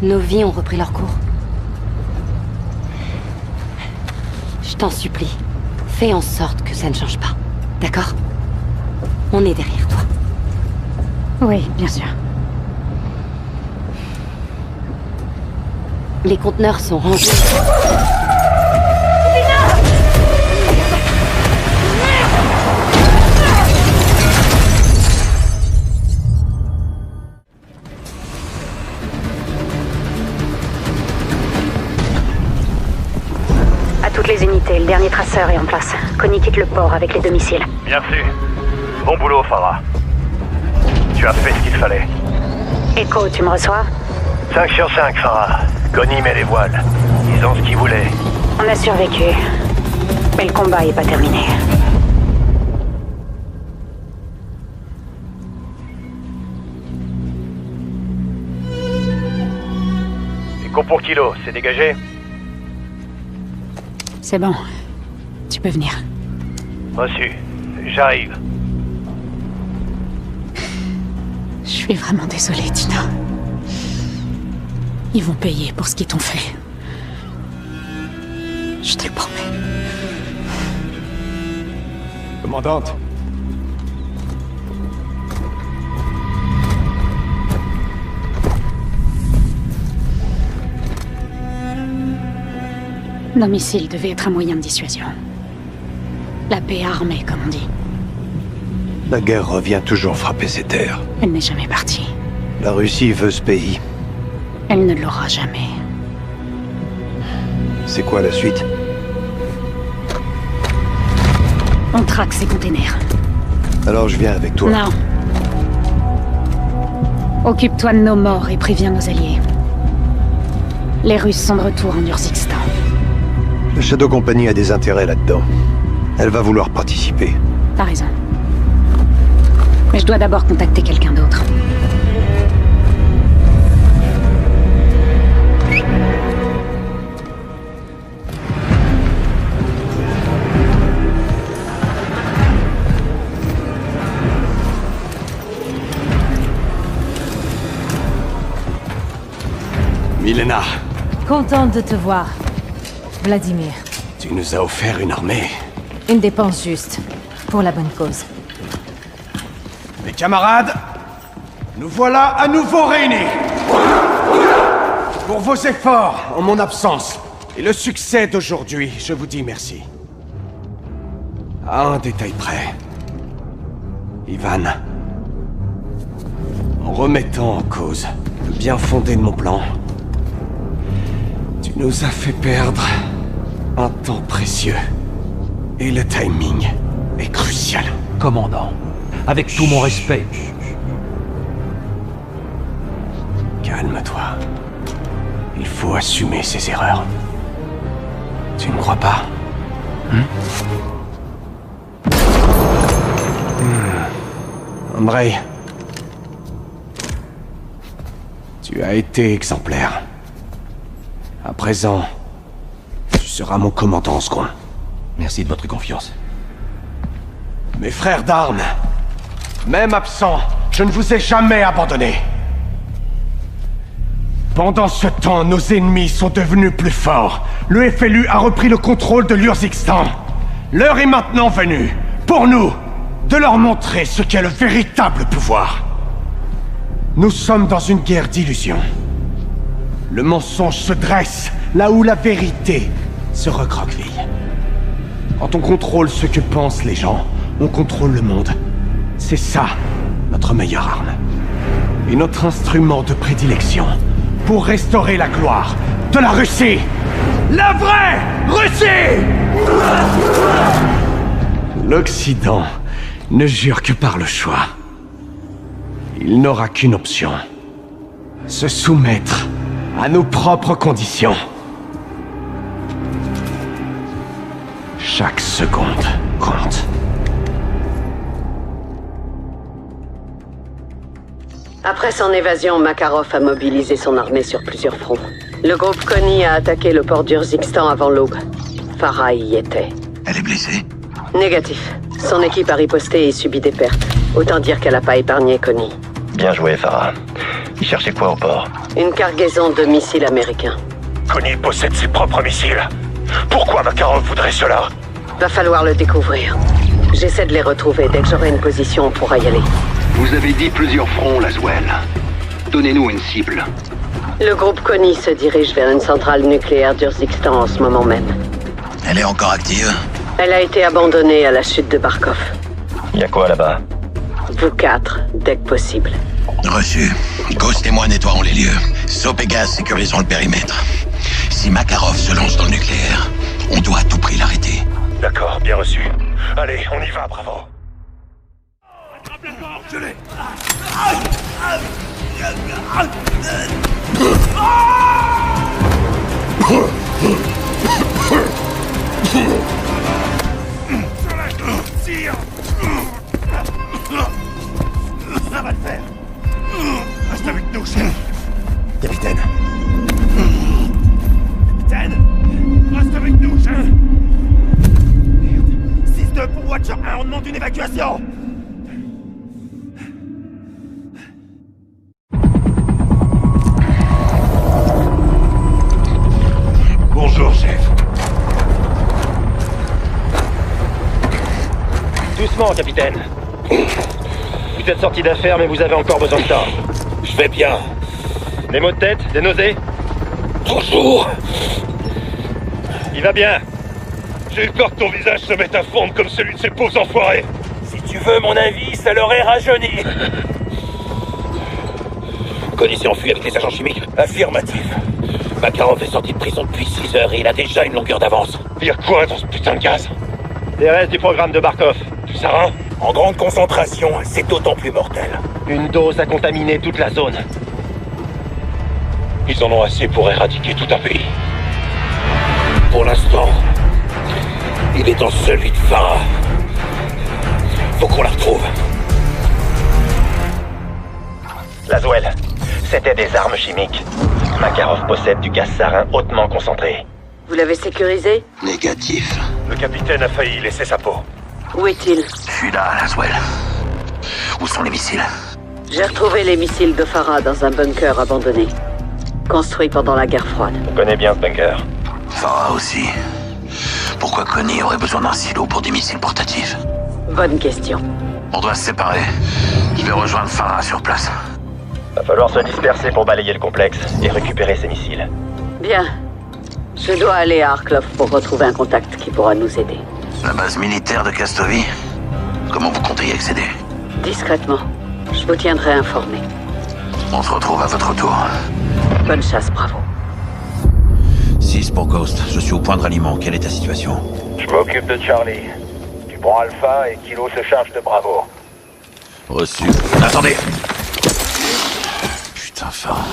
Nos vies ont repris leur cours. Je t'en supplie, fais en sorte que ça ne change pas. D'accord? On est derrière toi. Oui, bien sûr. Les conteneurs sont rangés. les unités, le dernier traceur est en place. Connie quitte le port avec les 2 missiles. Bien vu. Bon boulot, Farah. Tu as fait ce qu'il fallait. Echo, tu me reçois? 5 sur 5, Farah. Connie met les voiles. Ils ont ce qu'ils voulaient. On a survécu. Mais le combat est pas terminé. Echo pour Kilo, c'est dégagé? C'est bon. Tu peux venir. Reçu. J'arrive. Je suis vraiment désolée, Tina. Ils vont payer pour ce qu'ils t'ont fait. Je te le promets. Commandante. Nos missiles devaient être un moyen de dissuasion. La paix armée, comme on dit. La guerre revient toujours frapper ces terres. Elle n'est jamais partie. La Russie veut ce pays. Elle ne l'aura jamais. C'est quoi la suite? On traque ces containers. Alors je viens avec toi. Non. Occupe-toi de nos morts et préviens nos alliés. Les Russes sont de retour en Urzikstan. La Shadow Company a des intérêts là-dedans. Elle va vouloir participer. T'as raison. Mais je dois d'abord contacter quelqu'un d'autre. Milena. Contente de te voir, Vladimir. Tu nous as offert une armée. Une dépense juste, pour la bonne cause. Mes camarades, nous voilà à nouveau réunis. Pour vos efforts en mon absence et le succès d'aujourd'hui, je vous dis merci. À un détail près. Ivan, en remettant en cause le bien fondé de mon plan, tu nous as fait perdre un temps précieux. Et le timing est crucial. Commandant, avec tout mon respect. Calme-toi. Il faut assumer ses erreurs. Tu ne crois pas? Andrei, tu as été exemplaire. À présent, tu seras mon commandant en second. Merci de votre confiance. Mes frères d'armes, même absents, je ne vous ai jamais abandonné. Pendant ce temps, nos ennemis sont devenus plus forts. Le FLU a repris le contrôle de l'Urzikstan. L'heure est maintenant venue, pour nous, de leur montrer ce qu'est le véritable pouvoir. Nous sommes dans une guerre d'illusions. Le mensonge se dresse là où la vérité se recroqueville. Quand on contrôle ce que pensent les gens, on contrôle le monde. C'est ça, notre meilleure arme. Et notre instrument de prédilection pour restaurer la gloire de la Russie. La vraie Russie! L'Occident ne jure que par le choix. Il n'aura qu'une option. Se soumettre à nos propres conditions. Chaque seconde compte. Après son évasion, Makarov a mobilisé son armée sur plusieurs fronts. Le groupe Connie a attaqué le port d'Urzikstan avant l'aube. Farah y était. Elle est blessée? Négatif. Son équipe a riposté et subi des pertes. Autant dire qu'elle n'a pas épargné Connie. Bien joué, Farah. Il cherchait quoi au port? Une cargaison de missiles américains. Connie possède ses propres missiles. Pourquoi Makarov voudrait cela? Va falloir le découvrir. J'essaie de les retrouver. Dès que j'aurai une position, on pourra y aller. Vous avez dit plusieurs fronts, Laswell. Donnez-nous une cible. Le groupe Connie se dirige vers une centrale nucléaire d'Urzikstan en ce moment même. Elle est encore active? Elle a été abandonnée à la chute de Barkov. Y a quoi là-bas? Vous quatre, dès que possible. Reçu. Ghost et moi nettoierons les lieux. Soap et Gaz sécurisons le périmètre. Si Makarov se lance dans le nucléaire, On doit à tout prix l'arrêter. D'accord, bien reçu. Allez, on y va, Bravo. Attrape la corde, je l'ai. Tire. Ça va le faire. Reste avec nous, chef. Capitaine. Capitaine, reste avec nous, chef. Merde. 6-2 pour Watcher 1, on demande une évacuation. Bonjour, chef. Doucement, capitaine. Vous êtes sorti d'affaires, mais vous avez encore besoin de temps. Je vais bien. Des maux de tête? Des nausées? Toujours. Il va bien. J'ai eu peur que ton visage se mette à fondre comme celui de ces pauvres enfoirés. Si tu veux mon avis, ça l'aurait rajeuni. Connie s'est enfui avec les agents chimiques? Affirmatif. Makarov est sorti de prison depuis 6 heures et il a déjà une longueur d'avance. Il y a quoi dans ce putain de gaz? Les restes du programme de Barkov. Du sarin? En grande concentration, c'est d'autant plus mortel. Une dose a contaminé toute la zone. Ils en ont assez pour éradiquer tout un pays. Pour l'instant, il est dans celui de Farah. Faut qu'on la retrouve. Laswell, c'était des armes chimiques. Makarov possède du gaz sarin hautement concentré. Vous l'avez sécurisé? Négatif. Le capitaine a failli laisser sa peau. Où est-il? Je suis là, Laswell. Où sont les missiles? J'ai retrouvé les missiles de Farah dans un bunker abandonné. Construit pendant la guerre froide. On connaît bien ce bunker. Farah aussi. Pourquoi Connie aurait besoin d'un silo pour des missiles portatifs? Bonne question. On doit se séparer. Je vais rejoindre Farah sur place. Va falloir se disperser pour balayer le complexe et récupérer ces missiles. Bien. Je dois aller à Arklov pour retrouver un contact qui pourra nous aider. La base militaire de Castovi? Comment vous comptez y accéder? Discrètement. Je vous tiendrai informé. On se retrouve à votre tour. Bonne chasse, Bravo. 6 pour Ghost. Je suis au point de ralliement. Quelle est ta situation? Je m'occupe de Charlie. Tu prends Alpha et Kilo se charge de Bravo. Reçu. Attendez! Putain, Farah.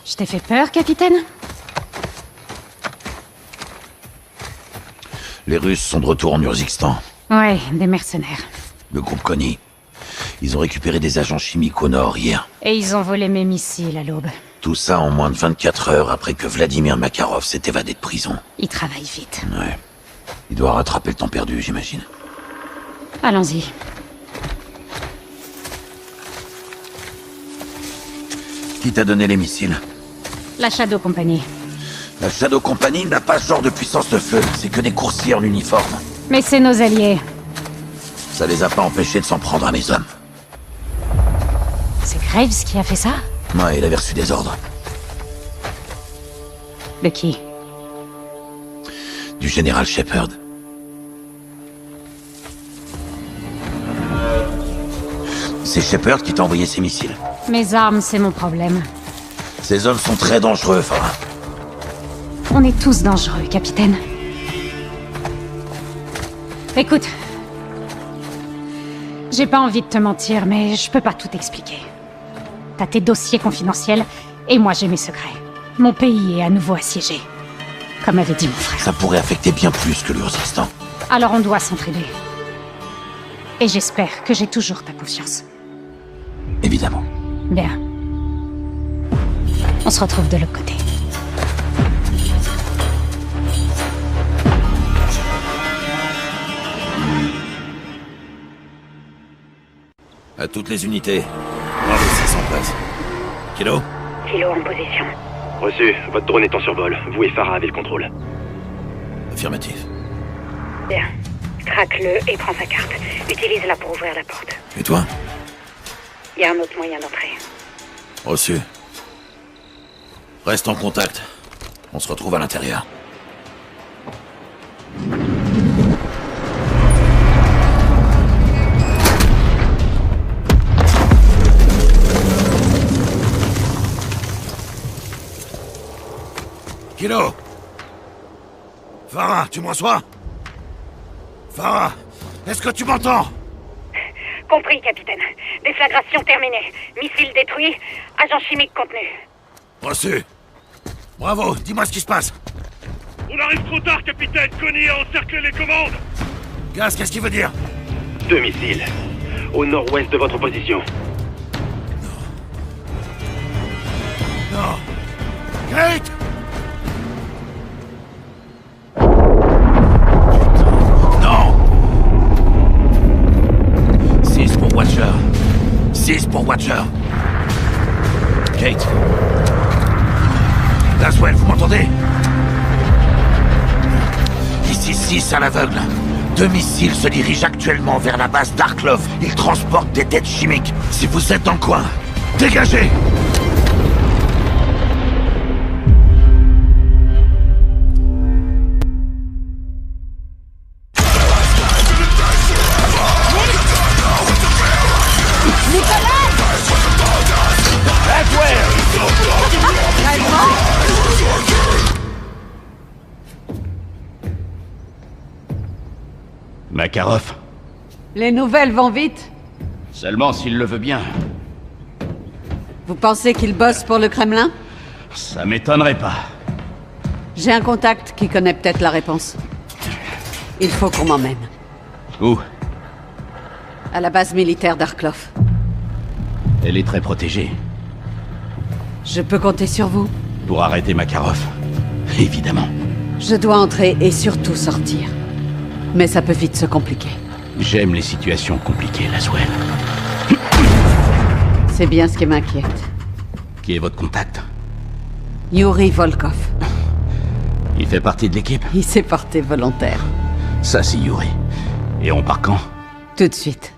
Je t'ai fait peur, capitaine? Les Russes sont de retour en Urzikstan. Ouais, des mercenaires. Le groupe Connie. Ils ont récupéré des agents chimiques au nord hier. Et ils ont volé mes missiles à l'aube. Tout ça en moins de 24 heures après que Vladimir Makarov s'est évadé de prison. Ils travaillent vite. Ouais. Il doit rattraper le temps perdu, j'imagine. Allons-y. Qui t'a donné les missiles? La Shadow Company. La Shadow Company n'a pas ce genre de puissance de feu. C'est que des coursiers en uniforme. Mais c'est nos alliés. Ça les a pas empêchés de s'en prendre à mes hommes. C'est Graves qui a fait ça? Ouais, il avait reçu des ordres. De qui? Du général Shepard. C'est Shepard qui t'a envoyé ces missiles. Mes armes, c'est mon problème. Ces hommes sont très dangereux, Farah. On est tous dangereux, capitaine. Écoute. J'ai pas envie de te mentir, mais je peux pas tout expliquer. T'as tes dossiers confidentiels, et moi j'ai mes secrets. Mon pays est à nouveau assiégé. Comme avait dit mon frère. Ça pourrait affecter bien plus que l'Urzikstan. Alors on doit s'entraider. Et j'espère que j'ai toujours ta confiance. Évidemment. Bien. On se retrouve de l'autre côté. À toutes les unités. Bravo 6 en place. Kilo? Kilo en position. Reçu. Votre drone est en survol. Vous et Farah avez le contrôle. Affirmatif. Bien. Traque-le et prends sa carte. Utilise-la pour ouvrir la porte. Et toi? Il y a un autre moyen d'entrer. Reçu. Reste en contact. On se retrouve à l'intérieur. Kilo! Farah, tu me reçois? Farah, est-ce que tu m'entends? Compris, capitaine. Déflagration terminée. Missile détruit. Agent chimique contenu. Reçu. Bravo, dis-moi ce qui se passe. On arrive trop tard, capitaine. Connie a encerclé les commandes. Gaz, qu'est-ce qu'il veut dire? 2 missiles. Au nord-ouest de votre position. Non. Kate! Non! 6 pour Watcher. 6 pour Watcher. Kate. Laswell, vous m'entendez? Ici 6 à l'aveugle. 2 missiles se dirigent actuellement vers la base d'Arklov. Ils transportent des têtes chimiques. Si vous êtes dans le coin, dégagez! Makarov. Les nouvelles vont vite. Seulement s'il le veut bien. Vous pensez qu'il bosse pour le Kremlin? Ça m'étonnerait pas. J'ai un contact qui connaît peut-être la réponse. Il faut qu'on m'emmène. Où? À la base militaire d'Arklov. Elle est très protégée. Je peux compter sur vous? Pour arrêter Makarov. Évidemment. Je dois entrer et surtout sortir. Mais ça peut vite se compliquer. J'aime les situations compliquées, Laswell. C'est bien ce qui m'inquiète. Qui est votre contact? Yuri Volkov. Il fait partie de l'équipe? Il s'est porté volontaire. Ça, c'est Yuri. Et on part quand? Tout de suite.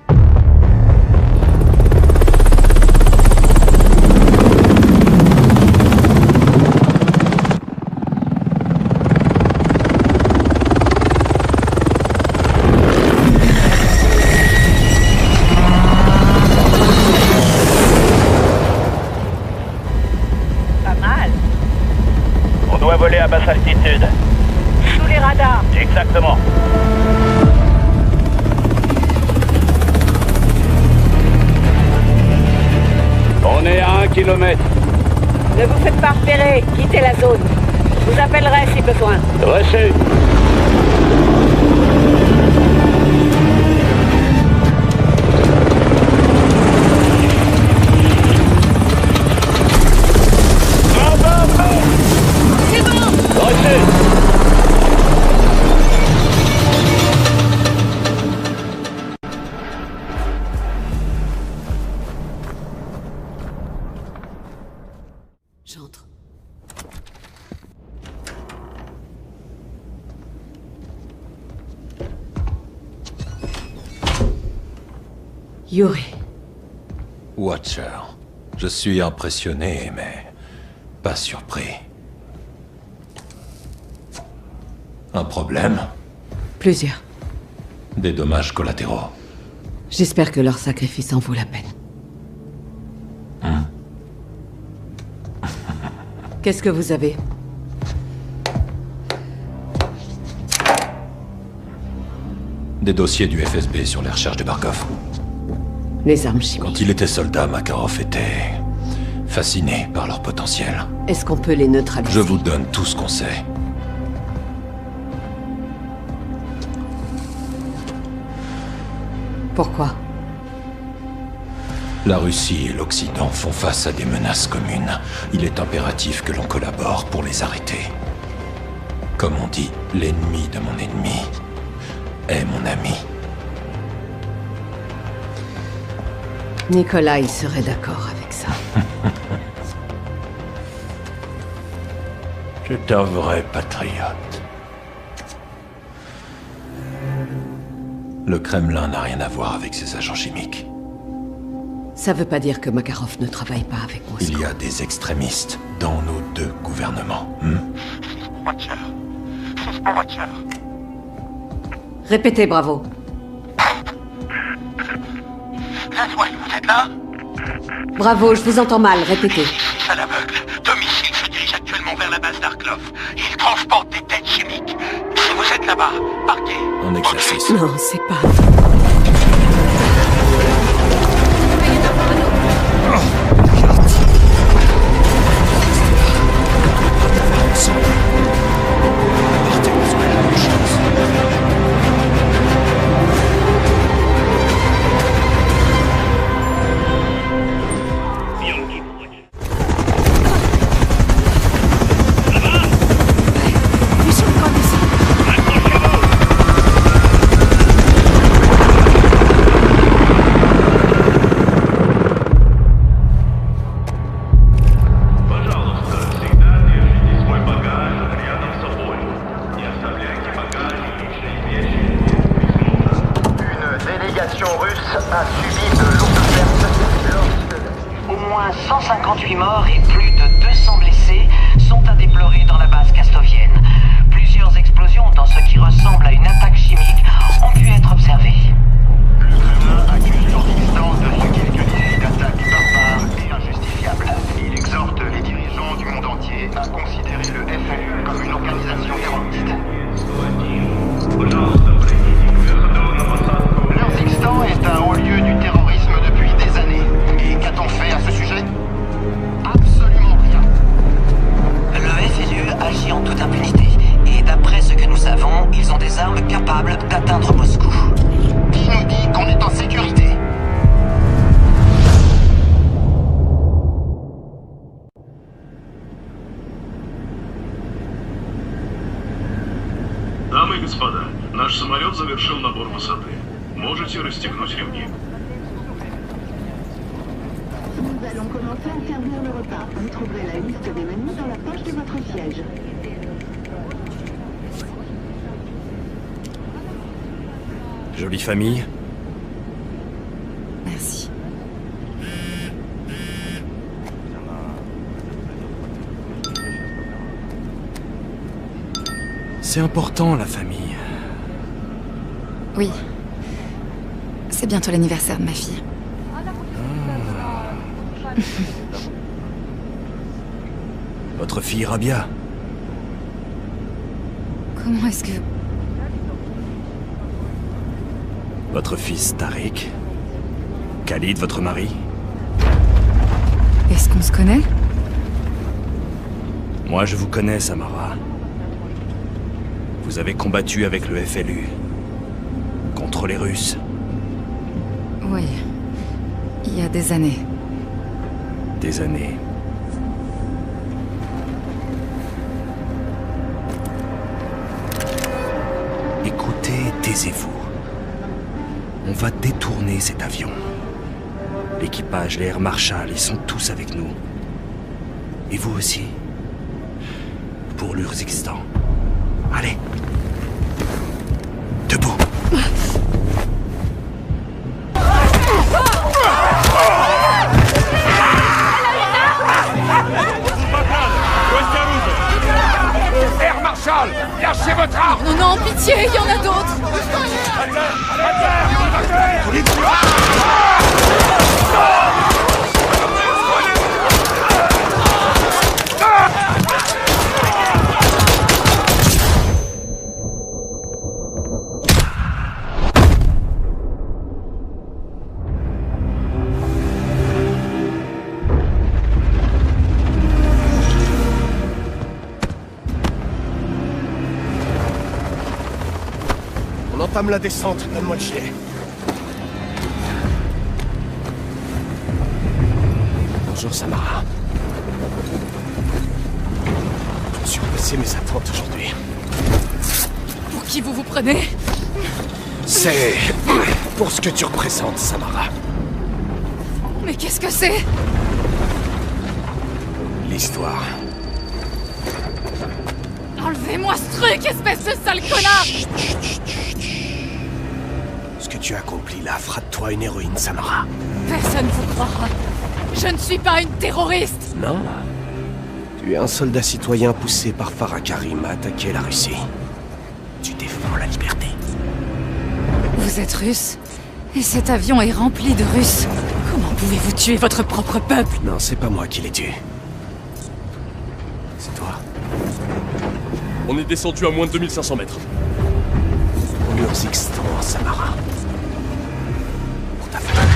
À basse altitude. Sous les radars. Exactement. On est à 1 kilomètre. Ne vous faites pas repérer. Quittez la zone. Je vous appellerai si besoin. Reçu. J'entre. Yuri. Watcher. Je suis impressionné, mais pas surpris. Un problème? Plusieurs. Des dommages collatéraux. J'espère que leur sacrifice en vaut la peine. Qu'est-ce que vous avez? Des dossiers du FSB sur les recherches de Barkov. Les armes chimiques. Quand il était soldat, Makarov était fasciné par leur potentiel. Est-ce qu'on peut les neutraliser? Je vous donne tout ce qu'on sait. Pourquoi? La Russie et l'Occident font face à des menaces communes. Il est impératif que l'on collabore pour les arrêter. Comme on dit, l'ennemi de mon ennemi est mon ami. Nikolai serait d'accord avec ça. C'est un vrai patriote. Le Kremlin n'a rien à voir avec ses agents chimiques. Ça veut pas dire que Makarov ne travaille pas avec Moscou. Il y a des extrémistes dans nos deux gouvernements. Watcher. Watcher. Répétez, Bravo. Laswell, vous êtes là? Bravo, je vous entends mal, répétez. À l'aveugle, 2 missiles se dirigent actuellement vers la base d'Arklov. Romanov. Il transporte des têtes chimiques. Si vous êtes là-bas, partez. En exercice. Non, c'est pas... Au moins 158 morts et plus de 200 blessés sont à déplorer dans la base castovienne. Plusieurs explosions dans ce qui ressemble à une attaque chimique ont pu être observées. Le Kremlin accuse l'Urdistan de ce qu'il qualifie d'attaque barbare et injustifiable. Il exhorte les dirigeants du monde entier à considérer le FLU comme une organisation terroriste. L'Urdistan est un haut lieu du terrorisme depuis des années. Et qu'a-t-on fait à ce sujet? Absolument rien. Le FLU agit en toute impunité. Et d'après ce que nous savons, ils ont des armes capables d'atteindre Moscou. Qui nous dit qu'on est en sécurité? Дамы и господа, наш самолет завершил набор высоты. Можете расстегнуть ремни. Nous allons commencer à servir le repas. Vous trouverez la liste des menus dans la poche de votre siège. Jolie famille. Merci. C'est important, la famille. Oui. C'est bientôt l'anniversaire de ma fille. Votre fille Rabia. Comment est-ce que... Votre fils Tariq. Khalid, votre mari. Est-ce qu'on se connaît? Moi, je vous connais, Samara. Vous avez combattu avec le FLU. Contre les Russes. Oui. Il y a des années. Des années. Écoutez, taisez-vous. On va détourner cet avion. L'équipage, les Air Marshal, ils sont tous avec nous. Et vous aussi. Pour l'Urzikistan. Allez. Debout. Air Marshal, lâchez votre arme! Non, non, pitié, il y en a d'autres! On entame la descente, donne-moi le gilet. Bonjour Samara. Je suis repassé mes attentes aujourd'hui. Pour qui vous vous prenez? C'est pour ce que tu représentes, Samara. Mais qu'est-ce que c'est? L'histoire. Enlevez-moi ce truc, espèce de sale connard! Ce que tu as accompli là fera de toi une héroïne, Samara. Personne vous croira. Je ne suis pas une terroriste! Non. Tu es un soldat citoyen poussé par Farah Karim à attaquer la Russie. Tu défends la liberté. Vous êtes russe? Et cet avion est rempli de Russes. Comment pouvez-vous tuer votre propre peuple? Non, c'est pas moi qui l'ai tué. C'est toi. On est descendu à moins de 2500 mètres. L'Urzixstan, Samara. Pour ta famille.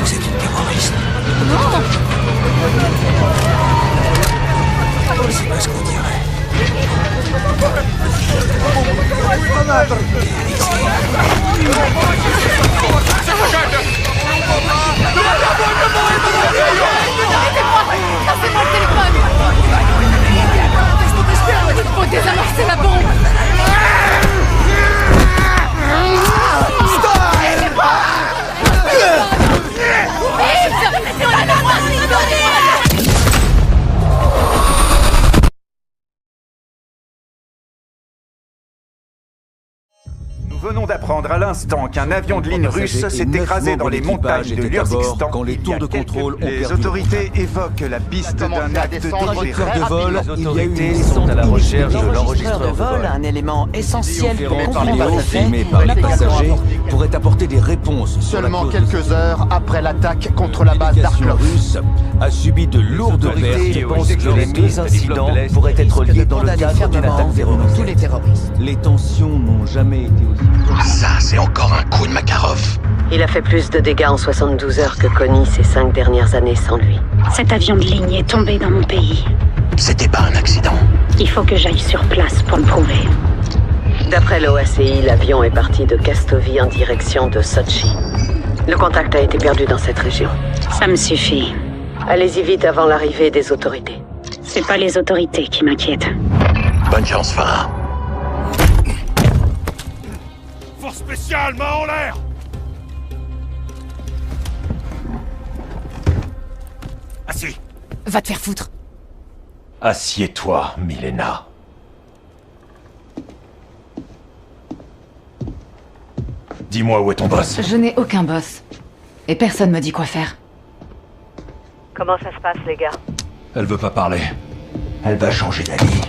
Vous êtes une terroriste. Non. C'est pas ce qu'on dirait. Laissez-moi le téléphone. Il faut désamorcer la bombe. Nous venons d'apprendre à l'instant qu'un avion de ligne russe s'est écrasé dans les montagnes de l'Urzixstan quand les tours de contrôle ont Les autorités évoquent la piste d'un acte Directeur de vol, il y a eu Ils sont à la recherche de l'enregistreur de vol, un élément essentiel pour comprendre filmé par les passagers pourrait apporter des réponses. Seulement quelques heures après l'attaque contre la base L'application d'Arklov. russe a subi de lourdes pertes. Je pense que les deux incidents pourraient être liés dans le cadre d'une attaque terroriste. Tous les terroristes. Les tensions n'ont jamais été aussi... Ça, c'est encore un coup de Makarov. Il a fait plus de dégâts en 72 heures que Connie ces 5 dernières années sans lui. Cet avion de ligne est tombé dans mon pays. C'était pas un accident. Il faut que j'aille sur place pour le prouver. D'après l'OACI, l'avion est parti de Kastovi en direction de Sochi. Le contact a été perdu dans cette région. Ça me suffit. Allez-y vite avant l'arrivée des autorités. C'est pas les autorités qui m'inquiètent. Bonne chance, Farah. Force spéciale, main en l'air! Assis. Va te faire foutre. Assieds-toi, Milena. Dis-moi où est ton boss. Je n'ai aucun boss. Et personne me dit quoi faire. Comment ça se passe, les gars? Elle veut pas parler. Elle va changer d'avis.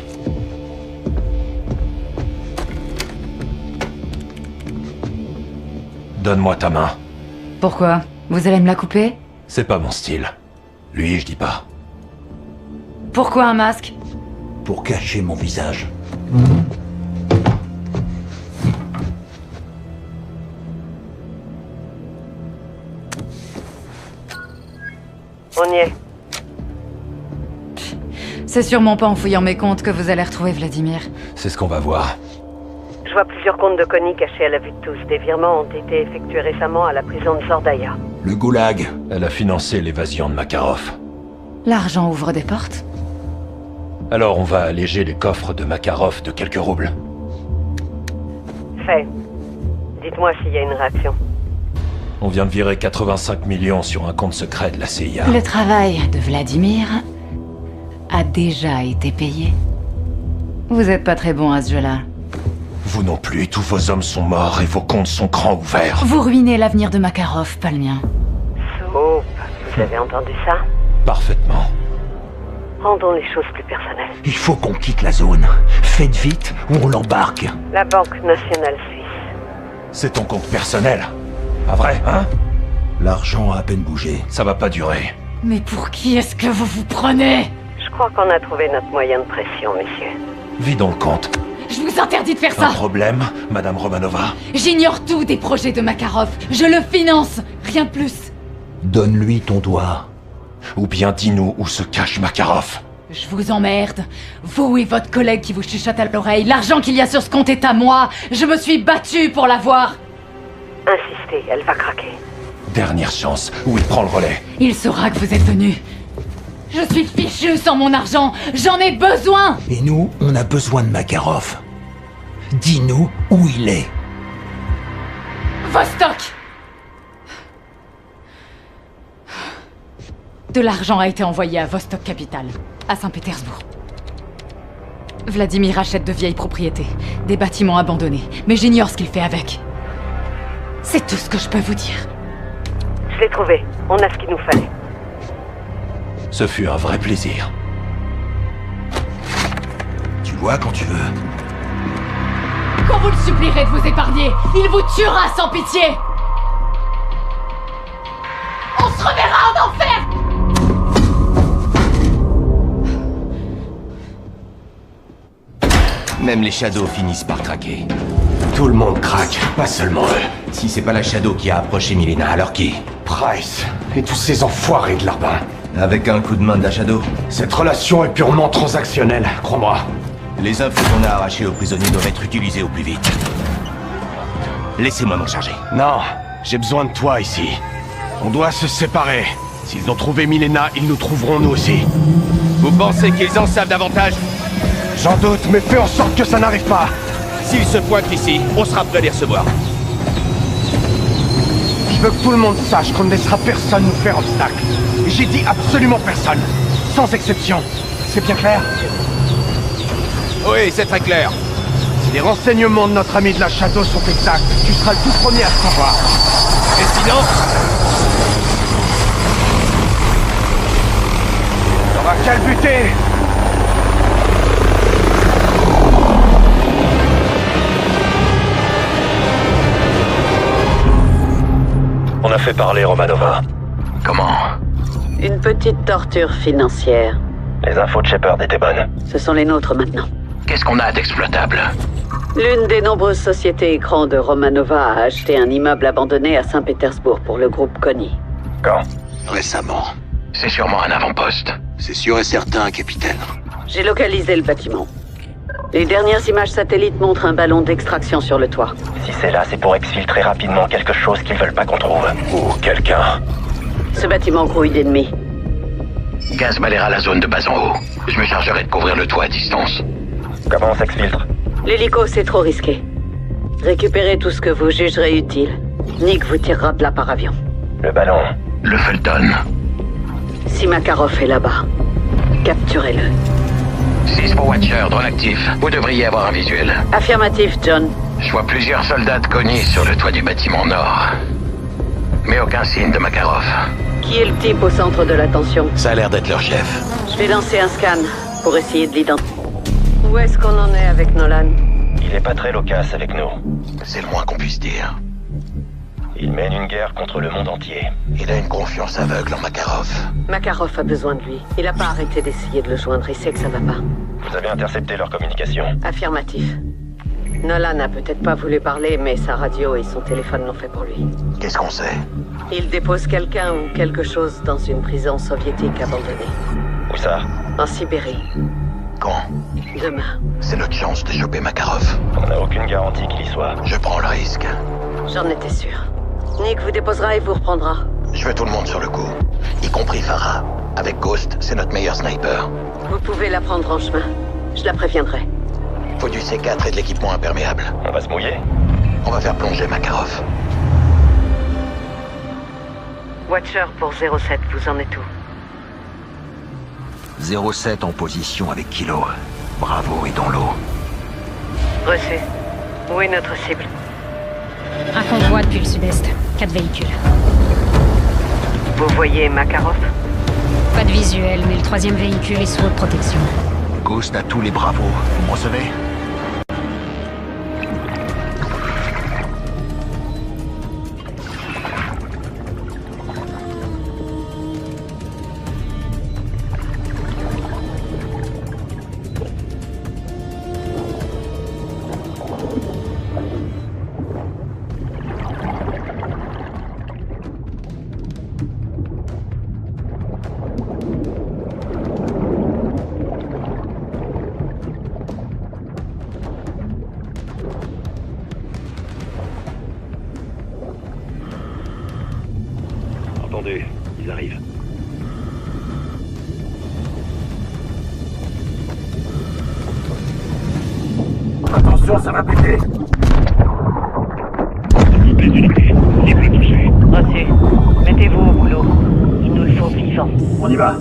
Donne-moi ta main. Pourquoi? Vous allez me la couper? C'est pas mon style. Lui, je dis pas. Pourquoi un masque? Pour cacher mon visage. On y est. C'est sûrement pas en fouillant mes comptes que vous allez retrouver Vladimir. C'est ce qu'on va voir. Je vois plusieurs comptes de Connie cachés à la vue de tous. Des virements ont été effectués récemment à la prison de Zordaya. Le goulag. Elle a financé l'évasion de Makarov. L'argent ouvre des portes? Alors on va alléger les coffres de Makarov de quelques roubles. Fait. Dites-moi s'il y a une réaction. On vient de virer 85 millions sur un compte secret de la CIA. Le travail de Vladimir a déjà été payé. Vous êtes pas très bon à ce jeu-là. Vous non plus, tous vos hommes sont morts et vos comptes sont grands ouverts. Vous ruinez l'avenir de Makarov, pas le mien. Soap, vous avez entendu ça? Parfaitement. Rendons les choses plus personnelles. Il faut qu'on quitte la zone. Faites vite ou on l'embarque. La Banque nationale suisse. C'est ton compte personnel. Pas vrai, hein? L'argent a à peine bougé. Ça va pas durer. Mais pour qui est-ce que vous vous prenez? Je crois qu'on a trouvé notre moyen de pression, messieurs. Vidons le compte. Je vous interdis de faire Un ça! problème, Madame Romanova? J'ignore tout des projets de Makarov. Je le finance, rien de plus. Donne-lui ton doigt. Ou bien dis-nous où se cache Makarov. Je vous emmerde. Vous et votre collègue qui vous chuchote à l'oreille. L'argent qu'il y a sur ce compte est à moi. Je me suis battue pour l'avoir. Insistez, elle va craquer. Dernière chance, où il prend le relais. Il saura que vous êtes venu. Je suis fichu sans mon argent. J'en ai besoin. Et nous, on a besoin de Makarov. Dis-nous où il est. Vostok. De l'argent a été envoyé à Vostok Capital, à Saint-Pétersbourg. Vladimir achète de vieilles propriétés, des bâtiments abandonnés, mais j'ignore ce qu'il fait avec. C'est tout ce que je peux vous dire. Je l'ai trouvé. On a ce qu'il nous fallait. Ce fut un vrai plaisir. Tu vois quand tu veux. Quand vous le supplierez de vous épargner, il vous tuera sans pitié. On se reverra en enfer. Même les Shadows finissent par craquer. Tout le monde craque, pas seulement eux. Si c'est pas la Shadow qui a approché Milena, alors qui? Price et tous ces enfoirés de Larbin. Avec un coup de main de la Shadow? Cette relation est purement transactionnelle, crois-moi. Les infos qu'on a arrachées aux prisonniers doivent être utilisées au plus vite. Laissez-moi m'en charger. Non, j'ai besoin de toi ici. On doit se séparer. S'ils ont trouvé Milena, ils nous trouveront nous aussi. Vous pensez qu'ils en savent davantage? J'en doute, mais fais en sorte que ça n'arrive pas. S'ils se pointent ici, on sera prêt à les recevoir. Je veux que tout le monde sache qu'on ne laissera personne nous faire obstacle. Et j'ai dit absolument personne. Sans exception. C'est bien clair? Oui, c'est très clair. Si les renseignements de notre ami de la Shadow sont exacts, tu seras le tout premier à le savoir. Et sinon... On va qu'à le buter. On a fait parler Romanova. Comment? Une petite torture financière. Les infos de Shepard étaient bonnes. Ce sont les nôtres maintenant. Qu'est-ce qu'on a d'exploitable? L'une des nombreuses sociétés écrans de Romanova a acheté un immeuble abandonné à Saint-Pétersbourg pour le groupe Konni. Quand? Récemment. C'est sûrement un avant-poste. C'est sûr et certain, capitaine. J'ai localisé le bâtiment. Les dernières images satellites montrent un ballon d'extraction sur le toit. Si c'est là, c'est pour exfiltrer rapidement quelque chose qu'ils veulent pas qu'on trouve. Ou quelqu'un. Ce bâtiment grouille d'ennemis. Gaz balayera la zone de bas en haut. Je me chargerai de couvrir le toit à distance. Comment on s'exfiltre? L'hélico, c'est trop risqué. Récupérez tout ce que vous jugerez utile. Nick vous tirera de là par avion. Le ballon. Le Fulton. Si Makarov est là-bas, capturez-le. 6 pour Watcher, drone actif. Vous devriez avoir un visuel. Affirmatif, John. Je vois plusieurs soldats de Konni sur le toit du bâtiment nord. Mais aucun signe de Makarov. Qui est le type au centre de l'attention? Ça a l'air d'être leur chef. Je vais lancer un scan pour essayer de l'identifier. Où est-ce qu'on en est avec Nolan? Il est pas très loquace avec nous. C'est le moins qu'on puisse dire. Il mène une guerre contre le monde entier. Il a une confiance aveugle en Makarov. Makarov a besoin de lui. Il a pas arrêté d'essayer de le joindre. Il sait que ça va pas. Vous avez intercepté leur communication? Affirmatif. Nolan n'a peut-être pas voulu parler, mais sa radio et son téléphone l'ont fait pour lui. Qu'est-ce qu'on sait? Il dépose quelqu'un ou quelque chose dans une prison soviétique abandonnée. Où ça? En Sibérie. Quand? Demain. C'est notre chance de choper Makarov. On n'a aucune garantie qu'il y soit. Je prends le risque. J'en étais sûr. Nick vous déposera et vous reprendra. Je veux tout le monde sur le coup, y compris Farah. Avec Ghost, c'est notre meilleur sniper. Vous pouvez la prendre en chemin. Je la préviendrai. Faut du C4 et de l'équipement imperméable. On va se mouiller? On va faire plonger Makarov. Watcher pour 07, vous en êtes où? 07 en position avec Kilo. Bravo est dans l'eau. Reçu. Où est notre cible? Un convoi depuis le sud-est. 4 véhicules. Vous voyez Makarov? Pas de visuel, mais le 3e véhicule est sous haute protection. Ghost à tous les bravos. Vous me recevez? Attendez, ils arrivent. Attention, ça va péter. Toutes les unités, cible touchée. Reçu. Mettez-vous au boulot. Il nous le faut vivant. On y va.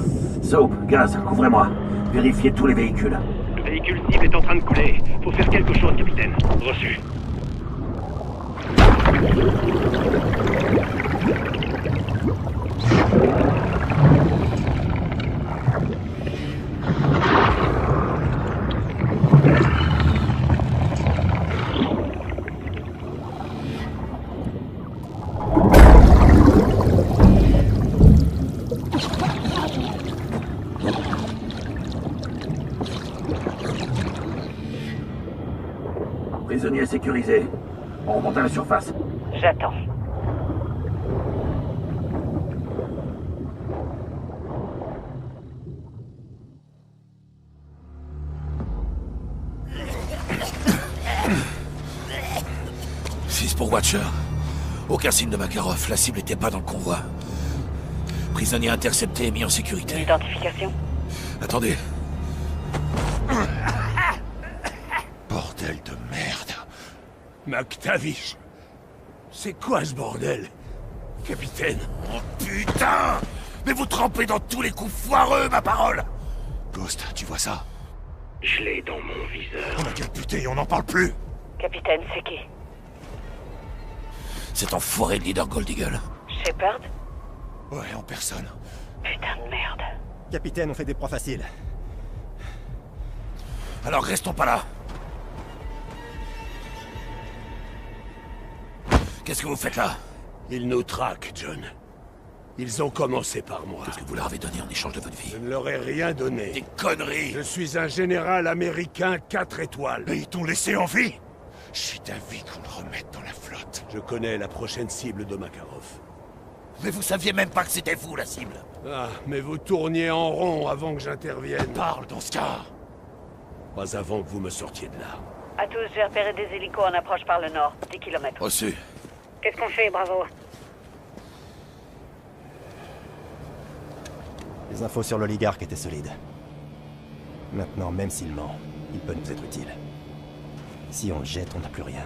Soap, Gaz, couvrez-moi. Vérifiez tous les véhicules. Le véhicule cible est en train de couler. Faut faire quelque chose, capitaine. Reçu. prisonnier sécurisé. On remonte à la surface. J'attends. Fils pour Watcher. Aucun signe de Makarov. La cible n'était pas dans le convoi. Prisonnier intercepté et mis en sécurité. Identification. Attendez. Bordel de merde. McTavish. C'est quoi ce bordel? Capitaine. Oh putain! Mais vous trempez dans tous les coups foireux, ma parole! Ghost, tu vois ça? Je l'ai dans mon viseur. On a qu'à le buter, on n'en parle plus! Capitaine, c'est qui? Cet enfoiré de leader Gold Eagle. Shepard? Ouais, en personne. Putain de merde. Capitaine, on fait des proies faciles. Alors restons pas là. Qu'est-ce que vous faites là? Ils nous traquent, John. Ils ont commencé par moi. Qu'est-ce que vous leur avez donné en échange de votre vie? Je ne leur ai rien donné. Des conneries! Je suis un général américain 4 étoiles. Et ils t'ont laissé en vie? Je suis d'avis qu'on le remette dans la flotte. Je connais la prochaine cible de Makarov. Mais vous saviez même pas que c'était vous, la cible. Ah, mais vous tourniez en rond avant que j'intervienne. Parle dans ce cas. Pas avant que vous me sortiez de là. À tous, j'ai repéré des hélicos en approche par le nord. 10 kilomètres. Reçu. Qu'est-ce qu'on fait, Bravo? Les infos sur l'oligarque étaient solides. Maintenant, même s'il ment, il peut nous être utile. Si on le jette, on n'a plus rien.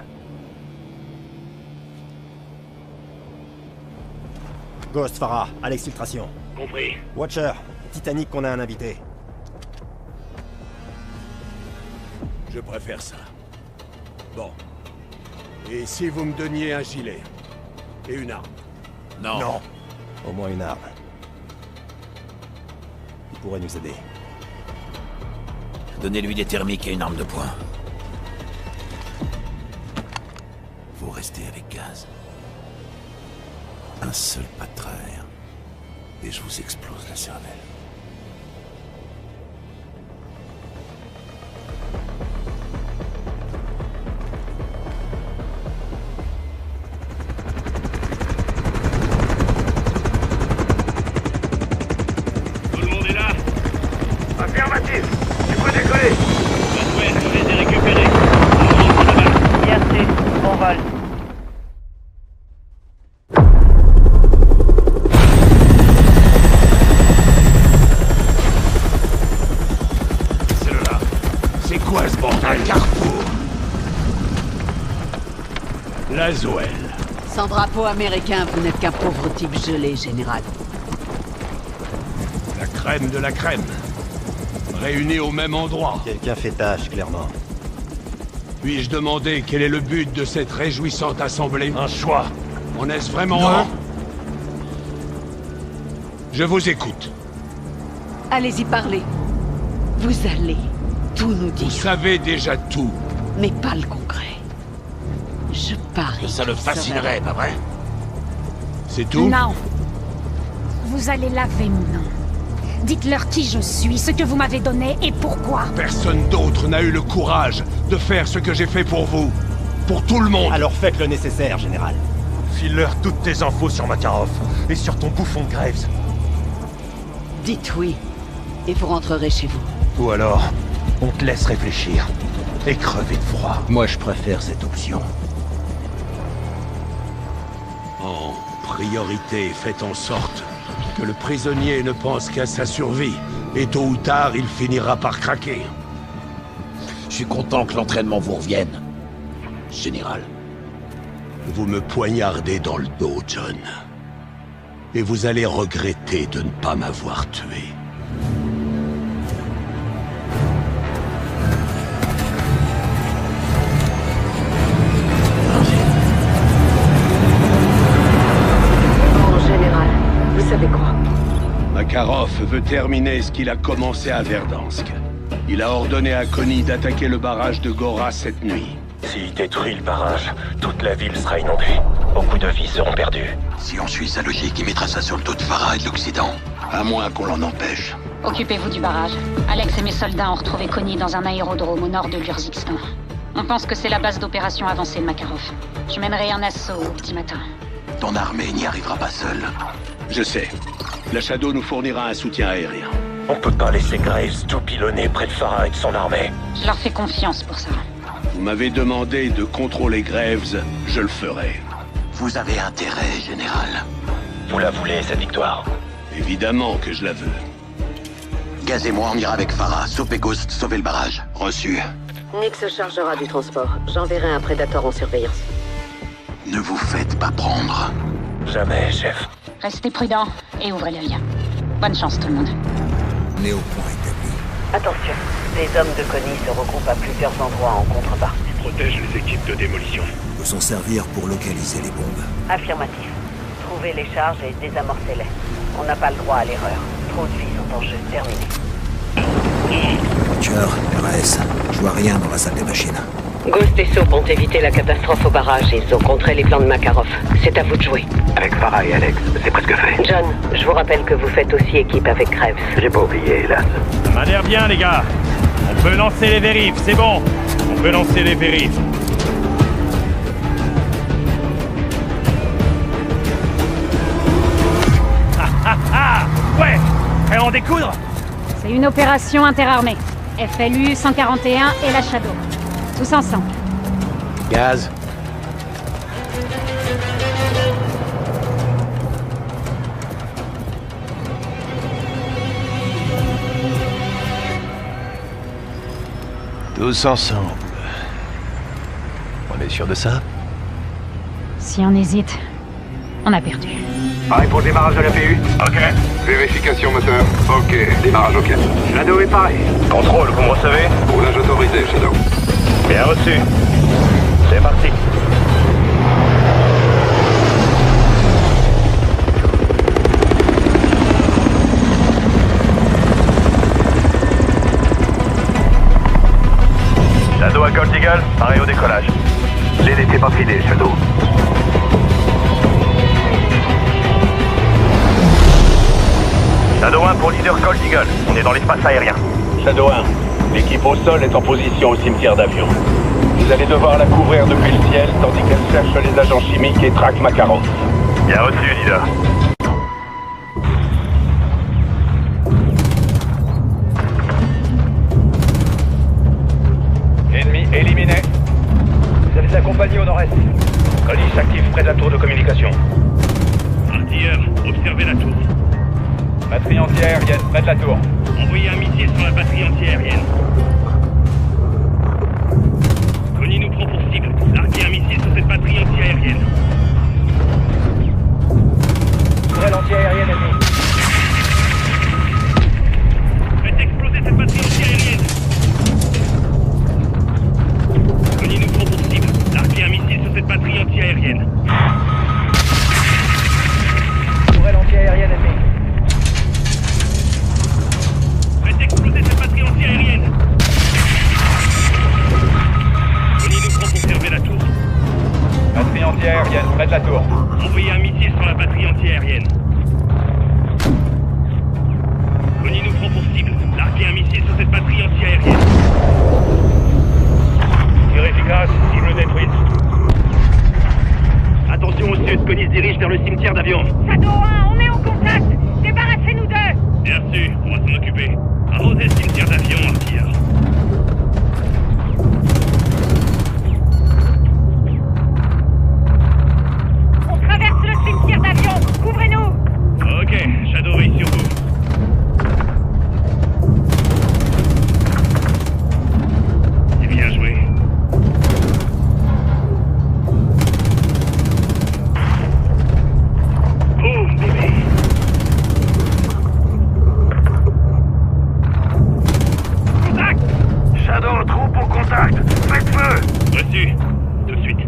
Ghost, Farah, à l'exfiltration. Compris. Watcher, Titanic qu'on a un invité. Je préfère ça. Bon. Et si vous me donniez un gilet? Et une arme? Non. Non. Au moins une arme. Il pourrait nous aider. Donnez-lui des thermiques et une arme de poing. Vous restez avec gaz. Un seul pas de travers. Et je vous explose la cervelle. Tout le monde est là? Affirmatif. Tu peux décoller. Ouais, je les ai récupérés. Bien sûr, bon vol. C'est quoi ce bordel? Un carrefour. Laswell. Sans drapeau américain, vous n'êtes qu'un pauvre type gelé, général. La crème de la crème. Réunis au même endroit. Quelqu'un fait tâche, clairement. Puis-je demander quel est le but de cette réjouissante assemblée? Un choix. En est-ce vraiment Non. un? Je vous écoute. Allez-y, parlez. Vous allez tout nous dire. Vous savez déjà tout. Mais pas le concret. Je parie. Ça le fascinerait, pas vrai? C'est tout? Non. Vous allez laver mon nom. Dites-leur qui je suis, ce que vous m'avez donné et pourquoi. Personne d'autre n'a eu le courage de faire ce que j'ai fait pour vous. Pour tout le monde. Alors faites le nécessaire, général. File-leur toutes tes infos sur Makarov et sur ton bouffon de Graves. Dites oui, et vous rentrerez chez vous. Ou alors, on te laisse réfléchir et crever de froid. Moi, je préfère cette option. En priorité, faites en sorte que le prisonnier ne pense qu'à sa survie. Et tôt ou tard, il finira par craquer. Je suis content que l'entraînement vous revienne, général. Vous me poignardez dans le dos, John. Et vous allez regretter de ne pas m'avoir tué. Bon, général, vous savez quoi? Makarov veut terminer ce qu'il a commencé à Verdansk. Il a ordonné à Connie d'attaquer le barrage de Gora cette nuit. S'il détruit le barrage, toute la ville sera inondée. Beaucoup de vies seront perdues. Si on suit sa logique, il mettra ça sur le dos de Farah et de l'Occident. À moins qu'on l'en empêche. Occupez-vous du barrage. Alex et mes soldats ont retrouvé Connie dans un aérodrome au nord de l'Urzikstan. On pense que c'est la base d'opération avancée de Makarov. Je mènerai un assaut au petit matin. Ton armée n'y arrivera pas seule. Je sais. La Shadow nous fournira un soutien aérien. On peut pas laisser Graves tout pilonner près de Farah et de son armée. Je leur fais confiance pour ça. Vous m'avez demandé de contrôler Graves, je le ferai. Vous avez intérêt, général. Vous la voulez, cette victoire? Évidemment que je la veux. Gaz et moi, on ira avec Farah. Sauver Ghost, sauver le barrage. Reçu. Nick se chargera du transport. J'enverrai un Predator en surveillance. Ne vous faites pas prendre. Jamais, chef. Restez prudents et ouvrez l'œil. Bonne chance tout le monde. On est au point établi. Attention, des hommes de Connie se regroupent à plusieurs endroits en contrepartie. Protège les équipes de démolition. Peut s'en servir pour localiser les bombes. Affirmatif. Trouvez les charges et désamorcez-les. On n'a pas le droit à l'erreur. Trop de vies sont en jeu. Terminé. Watcher, RAS, je vois rien dans la salle des machines. Ghost et Soap ont évité la catastrophe au barrage. Ils ont contré les plans de Makarov. C'est à vous de jouer. Avec Farah et Alex, c'est presque fait. John, je vous rappelle que vous faites aussi équipe avec Graves. J'ai pas oublié, hélas. Ça m'a l'air bien, les gars. On peut lancer les vérifs, c'est bon. On peut lancer les vérifs. Ouais, prêt à en découdre? C'est une opération interarmée. FLU 141 et la Shadow. Tous ensemble. Gaz. Tous ensemble. On est sûr de ça? Si on hésite, on a perdu. Pareil pour le démarrage de la PU. Ok. Vérification moteur. Ok. Démarrage ok. Shadow est pareil. Contrôle, vous me recevez? Roulage autorisé, Shadow. Bien reçu. C'est parti. Shadow à Gold Eagle, pareil au décollage. Les n'était pas fidèles, Shadow. Shadow 1 pour leader Gold Eagle. On est dans l'espace aérien. Shadow 1, l'équipe au sol est en position au cimetière d'avions. Vous allez devoir la couvrir depuis le ciel tandis qu'elle cherche les agents chimiques et traque Makarov. Bien reçu, leader. Ennemi éliminé. Vous allez accompagner au nord-est. Connie s'active près de la tour de communication. Artilleur, observez la tour. Batterie anti-aérienne, près de la tour. Envoyez un missile sur la batterie anti-aérienne. Connie nous prend pour cible. Larguez un missile sur cette batterie anti-aérienne. Tourelle anti-aérienne ennemie. Faites exploser cette batterie anti-aérienne. Connie nous prend pour cible. Larguez un missile sur cette batterie anti-aérienne. Tourelle anti-aérienne ennemie. Faites exploser cette batterie anti-aérienne. Connie nous prend pour observer la tour. Batterie anti-aérienne, près de la tour. Envoyez un missile sur la batterie anti-aérienne. Connie nous prend pour cible. Larguez un missile sur cette batterie anti-aérienne. Tir efficace, cible détruite. Attention au sud, Connie se dirige vers le cimetière d'avions. Shadow 1, on est en contact. Débarrassez-nous d'eux. Bien sûr, on va s'en occuper. Arrosez le cimetière d'avions, artilleur. On traverse le cimetière d'avions. Couvrez-nous. Ok, Shadow veille sur vous. C'est bien joué. Oh, bébé. Contact! Shadow, troupe au contact! Faites feu! Reçu. Tout de suite.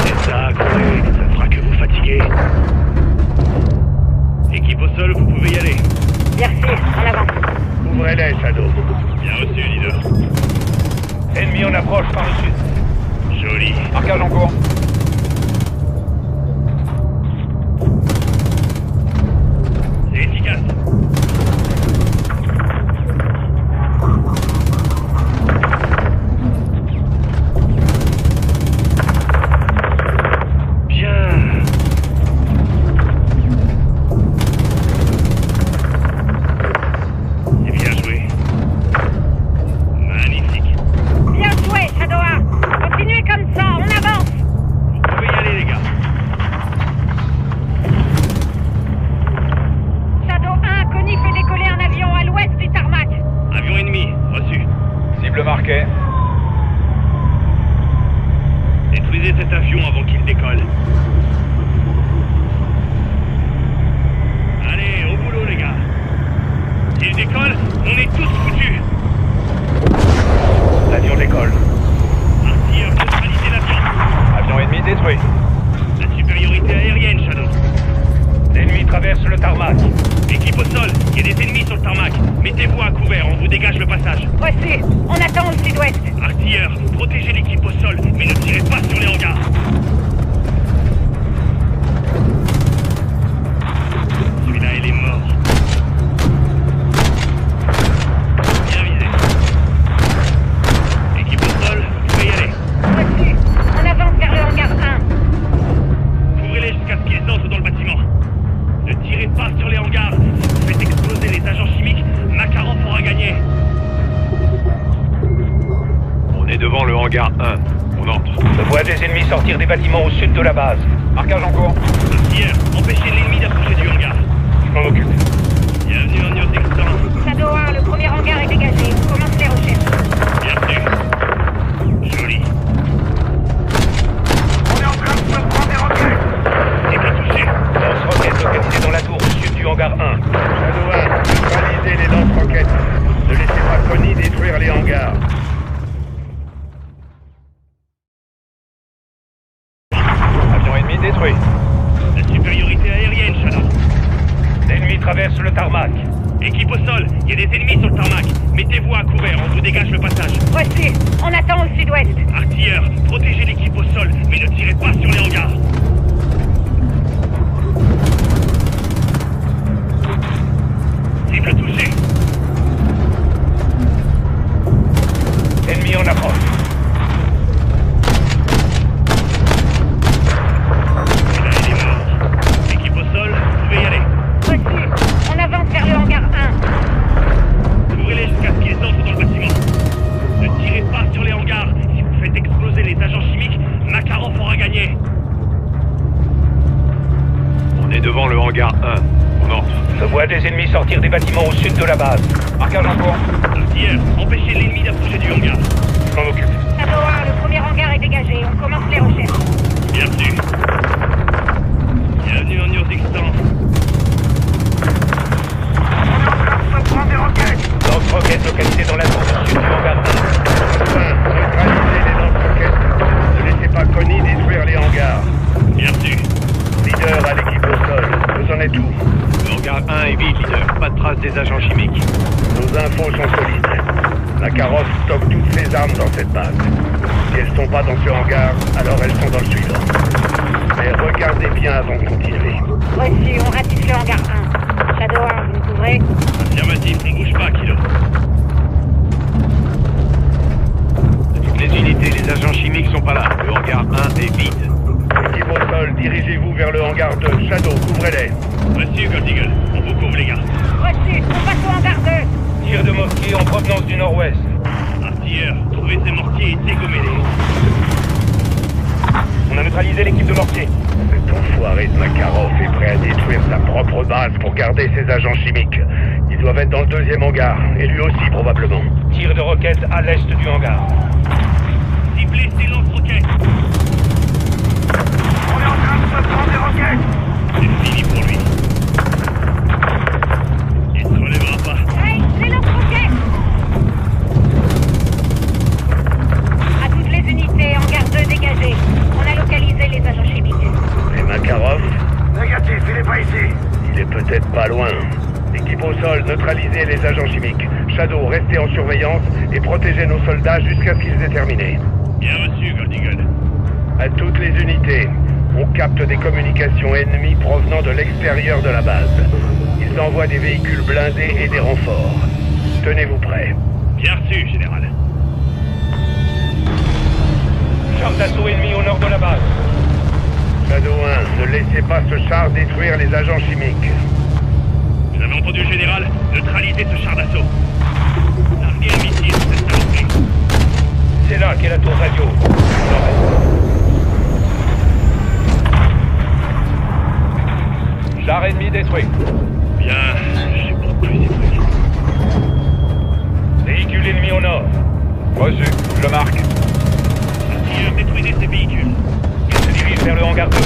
C'est ça, collègue. Ça fera que vous fatiguer. Équipe au sol, vous pouvez y aller. Merci, en avant. Ouvrez-les, Shadow. Bien reçu, leader. Ennemi en approche par le sud. Joli. Marquage en cours. le hangar 1. On entre. Je vois des ennemis sortir des bâtiments au sud de la base. Marquage en cours. Hier, empêchez l'ennemi d'approcher du hangar. Je m'en occupe. Bienvenue en Nurdingstan. Shadow 1, le premier hangar est dégagé. On commence les recherches. Bien sûr. Joli. On est en train de se prendre des roquettes. C'est pas touché. Lance-roquette localisée dans la tour au sud du hangar 1. Shadow 1, neutralisez les lance-roquettes. Ne laissez pas Connie détruire les hangars. Avion ennemi détruit. La supériorité aérienne, Shadow. L'ennemi traverse le tarmac. Équipe au sol, il y a des ennemis sur le tarmac. Mettez-vous à couvert, on vous dégage le passage. Reçu. On attend au sud-ouest. Artilleurs, protégez l'équipe au sol, mais ne tirez pas sur les hangars. Cible touchée. Ennemi en approche. Là, il est mort. Équipe au sol, vous pouvez y aller. Reçu. On avance vers le hangar 1. Couvrez-les jusqu'à ce qu'ils entrent dans le bâtiment. Ne tirez pas sur les hangars. Si vous faites exploser les agents chimiques, Makarov aura gagné. On est devant le hangar 1. On entre. Je vois des ennemis sortir des bâtiments au sud de la base. Marquage en cours. Artilleurs, empêchez l'ennemi d'approcher du hangar. Je m'en occupe. Shadow 1, le premier hangar est dégagé. On commence les recherches. Bienvenue. Bienvenue en Nurdingstan. On prend des roquettes. Lance-roquette localisée dans la tour au sud du hangar 1. Neutralisez les lance-roquettes. Ne laissez pas Connie détruire les hangars. Bienvenue. Leader à l'équipe au sol. Vous en êtes où? Le hangar 1 est vide, leader. Pas de traces des agents chimiques. Nos infos sont solides. Makarov stocke toutes ses armes dans cette base. Si elles sont pas dans ce hangar, alors elles sont dans le suivant. Mais regardez bien avant de continuer. Reçu. On ratisse le hangar 1. Shadow 1, vous me couvrez? Affirmatif, on bouge pas, Kilo. De toutes les unités, les agents chimiques sont pas là. Le hangar 1 est vide. Équipe au sol, dirigez-vous vers le hangar 2. Shadow, couvrez-les. Reçu, Gold Eagle. On vous couvre, les gars. Reçu. On passe au hangar 2. Tir de mortier en provenance du nord-ouest. Artilleurs, trouvez ces mortiers et dégommez-les. On a neutralisé l'équipe de mortier. Cet enfoiré de Makarov est prêt à détruire sa propre base pour garder ses agents chimiques. Ils doivent être dans le deuxième hangar, et lui aussi probablement. Tir de roquette à l'est du hangar. Ciblez ces lance-roquettes. On est en train de se prendre des roquettes. C'est fini pour lui. Il se relèvera pas. Hey, les lance-roquettes. À toutes les unités, hangar 2 dégagé. On a localisé les agents chimiques. Et Makarov? Négatif, il est pas ici. Il est peut-être pas loin. Équipe au sol, neutralisez les agents chimiques. Shadow, restez en surveillance et protégez nos soldats jusqu'à ce qu'ils aient terminé. Bien reçu, Gold Eagle. À toutes les unités, on capte des communications ennemies provenant de l'extérieur de la base. Ils envoient des véhicules blindés et des renforts. Tenez-vous prêts. Bien reçu, général. Char d'assaut ennemi au nord de la base. Shadow 1, ne laissez pas ce char détruire les agents chimiques. Vous avez entendu, général? Neutralisez ce char d'assaut. Larguez un missile, cette saloperie. C'est là qu'est la tour radio. Char ennemi détruit. Bien, j'ai pas plus détruit. Véhicule ennemi au nord. Reçu, je marque. Artilleurs, détruisez ces véhicules. Il se dirige vers le hangar 2.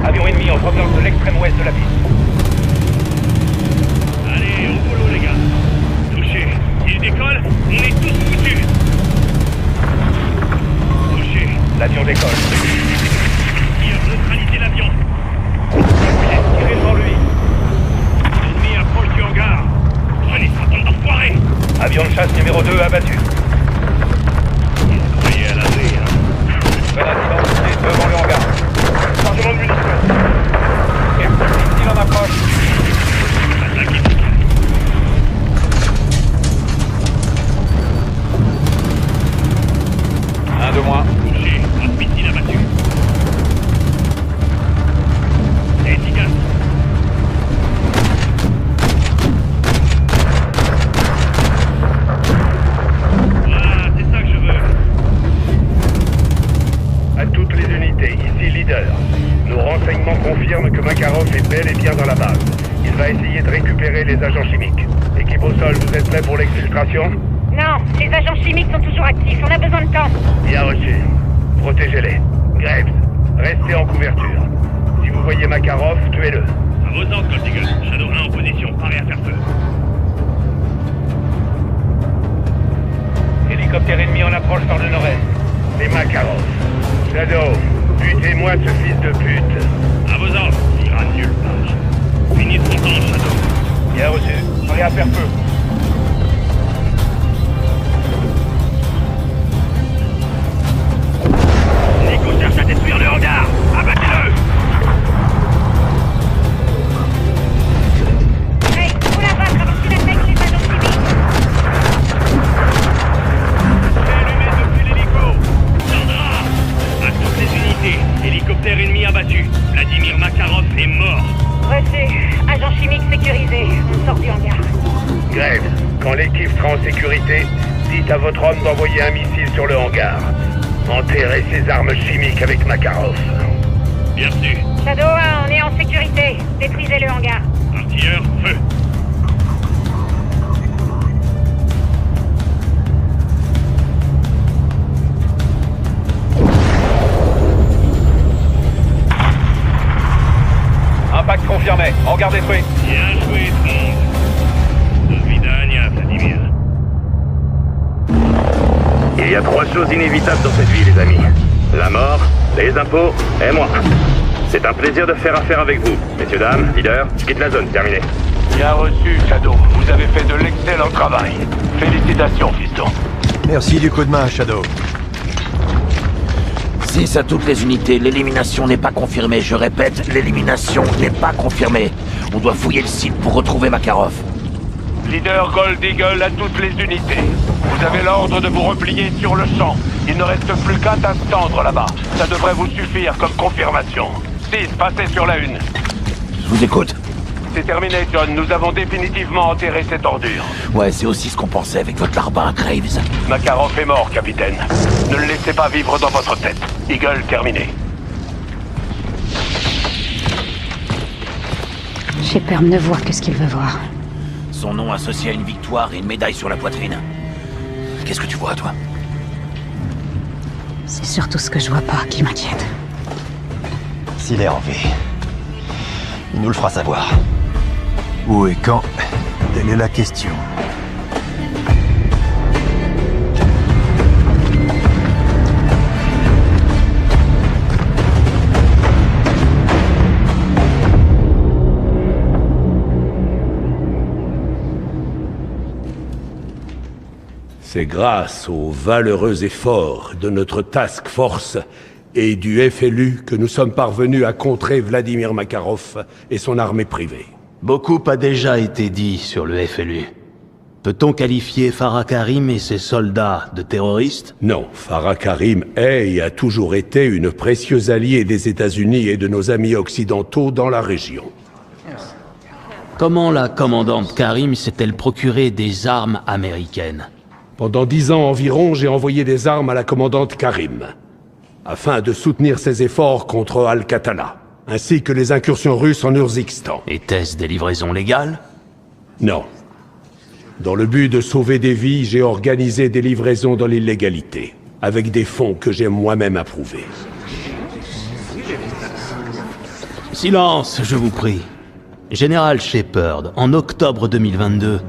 Avion ennemi en provenance de l'extrême ouest de la piste. Allez, au boulot les gars. Touché. S'il décolle, on est tous foutus. Touché. L'avion décolle. Neutralisez l'avion. Tirez devant lui. L'ennemi approche du hangar. Prenez sa bande d'enfoirés. Avion de chasse numéro 2 abattu. Il se croyait à l'abri, hein. Grenade identifiée devant le hangar. Chargement de munitions. Il en approche. Attaque efficace. Un de moins. Touché. Un missile abattu. Efficace. Voilà, c'est ça que je veux. À toutes les unités, ici leader. Nos renseignements confirment que Makarov est bel et bien dans la base. Il va essayer de récupérer les agents chimiques. Équipe au sol, vous êtes prêts pour l'exfiltration? Non, les agents chimiques sont toujours actifs. On a besoin de temps. Bien reçu. Protégez-les. Graves, restez en couverture. Si vous voyez Makarov, tuez-le. À vos ordres, Gold Eagle. Shadow 1 en position, paré à faire feu. Hélicoptère ennemi en approche par le nord-est. C'est Makarov. Shadow, butez-moi ce fils de pute. À vos ordres, il ira nulle part. Finis ton temps, Shadow. Bien reçu. Paré à faire feu. Nico cherche à détruire le hangar. Abattez-le. Hey, faut la battre avant qu'il attaque les agents chimiques. Allumé depuis l'hélico. Sandra. À toutes les unités. Hélicoptère ennemi abattu. Vladimir Makarov est mort. Reçu. Agent chimique sécurisé. On sort du hangar. Graves, quand l'équipe sera en sécurité, dites à votre homme d'envoyer un missile sur le hangar. Enterrez ces armes chimiques avec Makarov. Bien reçu. Shadow 1, on est en sécurité. Détruisez le hangar. Artilleur, feu. Impact confirmé. Hangar détruit. Bien joué, tout le monde. До свидания, Vladimir. Il y a 3 choses inévitables dans cette vie, les amis. La mort, les impôts et moi. C'est un plaisir de faire affaire avec vous. Messieurs, dames, leader, je quitte la zone, terminé. Bien reçu, Shadow. Vous avez fait de l'excellent travail. Félicitations, fiston. Merci du coup de main, Shadow. 6 à toutes les unités, l'élimination n'est pas confirmée. Je répète, l'élimination n'est pas confirmée. On doit fouiller le site pour retrouver Makarov. Leader Gold Eagle à toutes les unités. Vous avez l'ordre de vous replier sur le champ. Il ne reste plus qu'à t'attendre là-bas. Ça devrait vous suffire comme confirmation. 6, passez sur la 1. Je vous écoute. C'est terminé, John. Nous avons définitivement enterré cette ordure. Ouais, c'est aussi ce qu'on pensait avec votre larbin, Graves. Makarov est mort, capitaine. Ne le laissez pas vivre dans votre tête. Eagle, terminé. Shepard ne voit que ce qu'il veut voir. Son nom associé à une victoire et une médaille sur la poitrine. Qu'est-ce que tu vois, toi? C'est surtout ce que je vois pas qui m'inquiète. S'il est en vie, il nous le fera savoir. Où et quand? Telle est la question. C'est grâce aux valeureux efforts de notre task force et du FLU que nous sommes parvenus à contrer Vladimir Makarov et son armée privée. Beaucoup a déjà été dit sur le FLU. Peut-on qualifier Farah Karim et ses soldats de terroristes? Non, Farah Karim est et a toujours été une précieuse alliée des États-Unis et de nos amis occidentaux dans la région. Comment la commandante Karim s'est-elle procuré des armes américaines? Pendant 10 ans environ, j'ai envoyé des armes à la commandante Karim, afin de soutenir ses efforts contre Al-Qatala, ainsi que les incursions russes en Urzikstan. Était-ce des livraisons légales? Non. Dans le but de sauver des vies, j'ai organisé des livraisons dans l'illégalité, avec des fonds que j'ai moi-même approuvés. Silence, je vous prie. Général Shepard, en octobre 2022,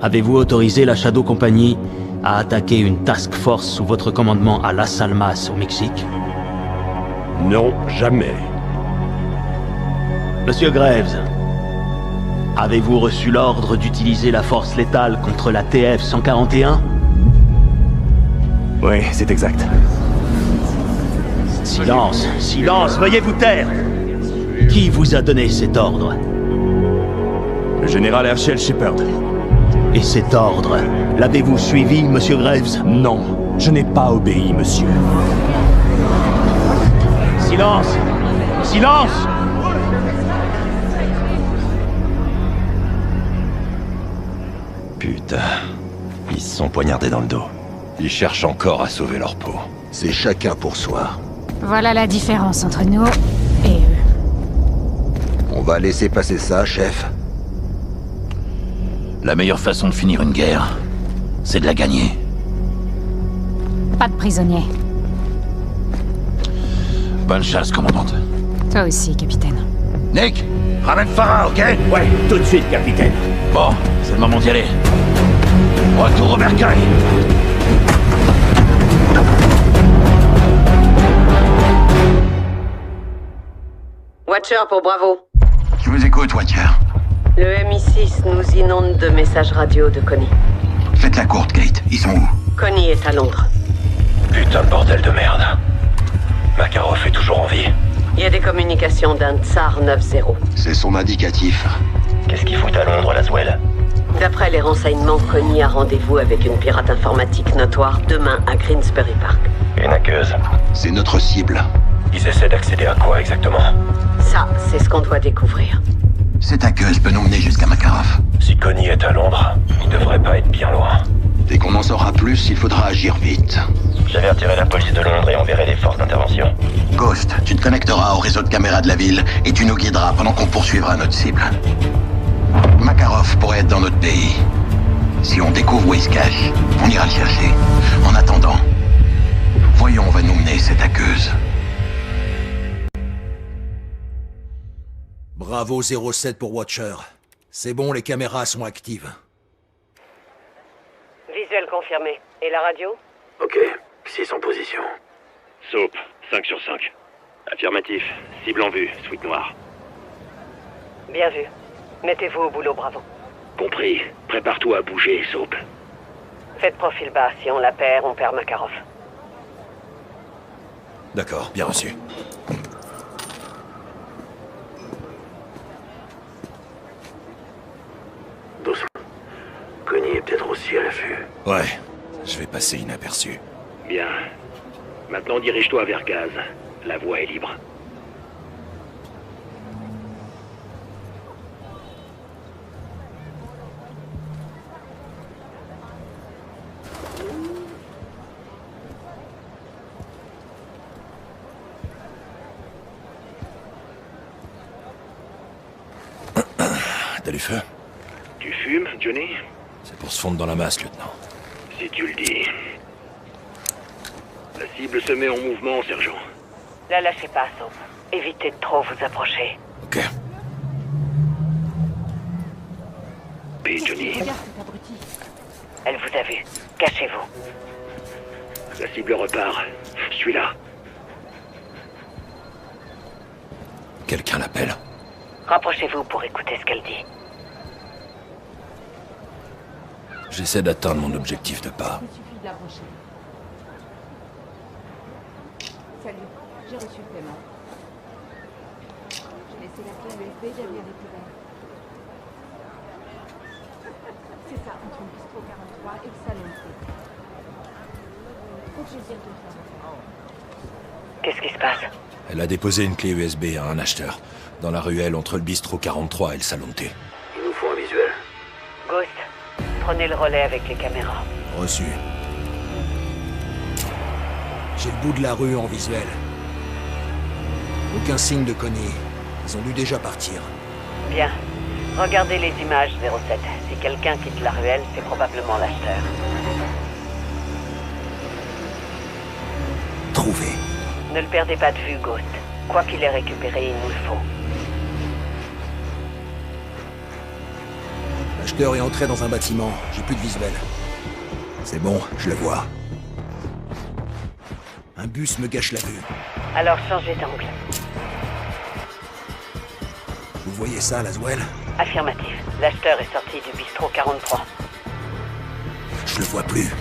avez-vous autorisé la Shadow Company à attaquer une task force sous votre commandement à Las Almas, au Mexique? Non, jamais. Monsieur Graves, avez-vous reçu l'ordre d'utiliser la force létale contre la TF-141? Oui, c'est exact. Silence, silence, veuillez vous taire! Qui vous a donné cet ordre? Le général Herschel Shepard. Et cet ordre, l'avez-vous suivi, monsieur Graves? Non, je n'ai pas obéi, monsieur. Silence! Silence! Putain, ils se sont poignardés dans le dos. Ils cherchent encore à sauver leur peau. C'est chacun pour soi. Voilà la différence entre nous et eux. On va laisser passer ça, chef. La meilleure façon de finir une guerre, c'est de la gagner. Pas de prisonniers. Bonne chasse, commandante. Toi aussi, capitaine. Nick, ramène Farah, ok? Ouais, tout de suite, capitaine. Bon, c'est le moment d'y aller. Retour au bercail. Watcher pour Bravo. Je vous écoute, Watcher. Le MI6 nous inonde de messages radio de Connie. Faites la courte, Kate. Ils sont où? Connie est à Londres. Putain de bordel de merde. Makarov est toujours en vie. Il y a des communications d'un Tsar 9-0. C'est son indicatif. Qu'est-ce qu'il fout à Londres, Laswell? D'après les renseignements, Connie a rendez-vous avec une pirate informatique notoire demain à Greensbury Park. Une hackeuse. C'est notre cible. Ils essaient d'accéder à quoi exactement? Ça, c'est ce qu'on doit découvrir. Cette hackeuse peut nous mener jusqu'à Makarov. Si Connie est à Londres, il devrait pas être bien loin. Dès qu'on en saura plus, il faudra agir vite. J'avertirai la police de Londres et enverrai les forces d'intervention. Ghost, tu te connecteras au réseau de caméras de la ville et tu nous guideras pendant qu'on poursuivra notre cible. Makarov pourrait être dans notre pays. Si on découvre où il se cache, on ira le chercher. En attendant, voyons où va nous mener cette hackeuse. Bravo 07 pour Watcher. C'est bon, les caméras sont actives. Visuel confirmé. Et la radio? Ok, 6 en position. Soap, 5 sur 5. Affirmatif, cible en vue, suite noire. Bien vu. Mettez-vous au boulot, Bravo. Compris. Prépare-toi à bouger, Soap. Faites profil bas. Si on la perd, on perd Makarov. D'accord, bien reçu. Doucement. Connie est peut-être aussi à l'affût. Ouais, je vais passer inaperçu. Bien. Maintenant, dirige-toi vers Gaz. La voie est libre. T'as du feu? Tu fumes, Johnny? C'est pour se fondre dans la masse, lieutenant. Si tu le dis. La cible se met en mouvement, sergent. La lâchez pas, Soap. Évitez de trop vous approcher. Ok. Puis, Johnny. Elle vous a vu. Cachez-vous. La cible repart. Je suis là. Quelqu'un l'appelle. Rapprochez-vous pour écouter ce qu'elle dit. J'essaie d'atteindre mon objectif de pas. Il suffit de l'approcher. Salut, j'ai reçu le paiement. J'ai laissé la clé USB derrière les couverts. C'est ça, entre le bistrot 43 et le salon. Faut que je dise de toi. Qu'est-ce qui se passe? Elle a déposé une clé USB à un acheteur, dans la ruelle entre le bistrot 43 et le salon de thé. Il nous faut un visuel. Ghost, prenez le relais avec les caméras. Reçu. J'ai le bout de la rue en visuel. Aucun signe de Connie. Ils ont dû déjà partir. Bien. Regardez les images, 07. Si quelqu'un quitte la ruelle, c'est probablement l'acheteur. Trouvé. Ne le perdez pas de vue, Ghost. Quoi qu'il ait récupéré, il nous le faut. l'acheteur est entré dans un bâtiment. J'ai plus de visuel. C'est bon, je le vois. Un bus me gâche la vue. Alors changez d'angle. Vous voyez ça, Laswell? Affirmatif. L'acheteur est sorti du bistrot 43. Je le vois plus.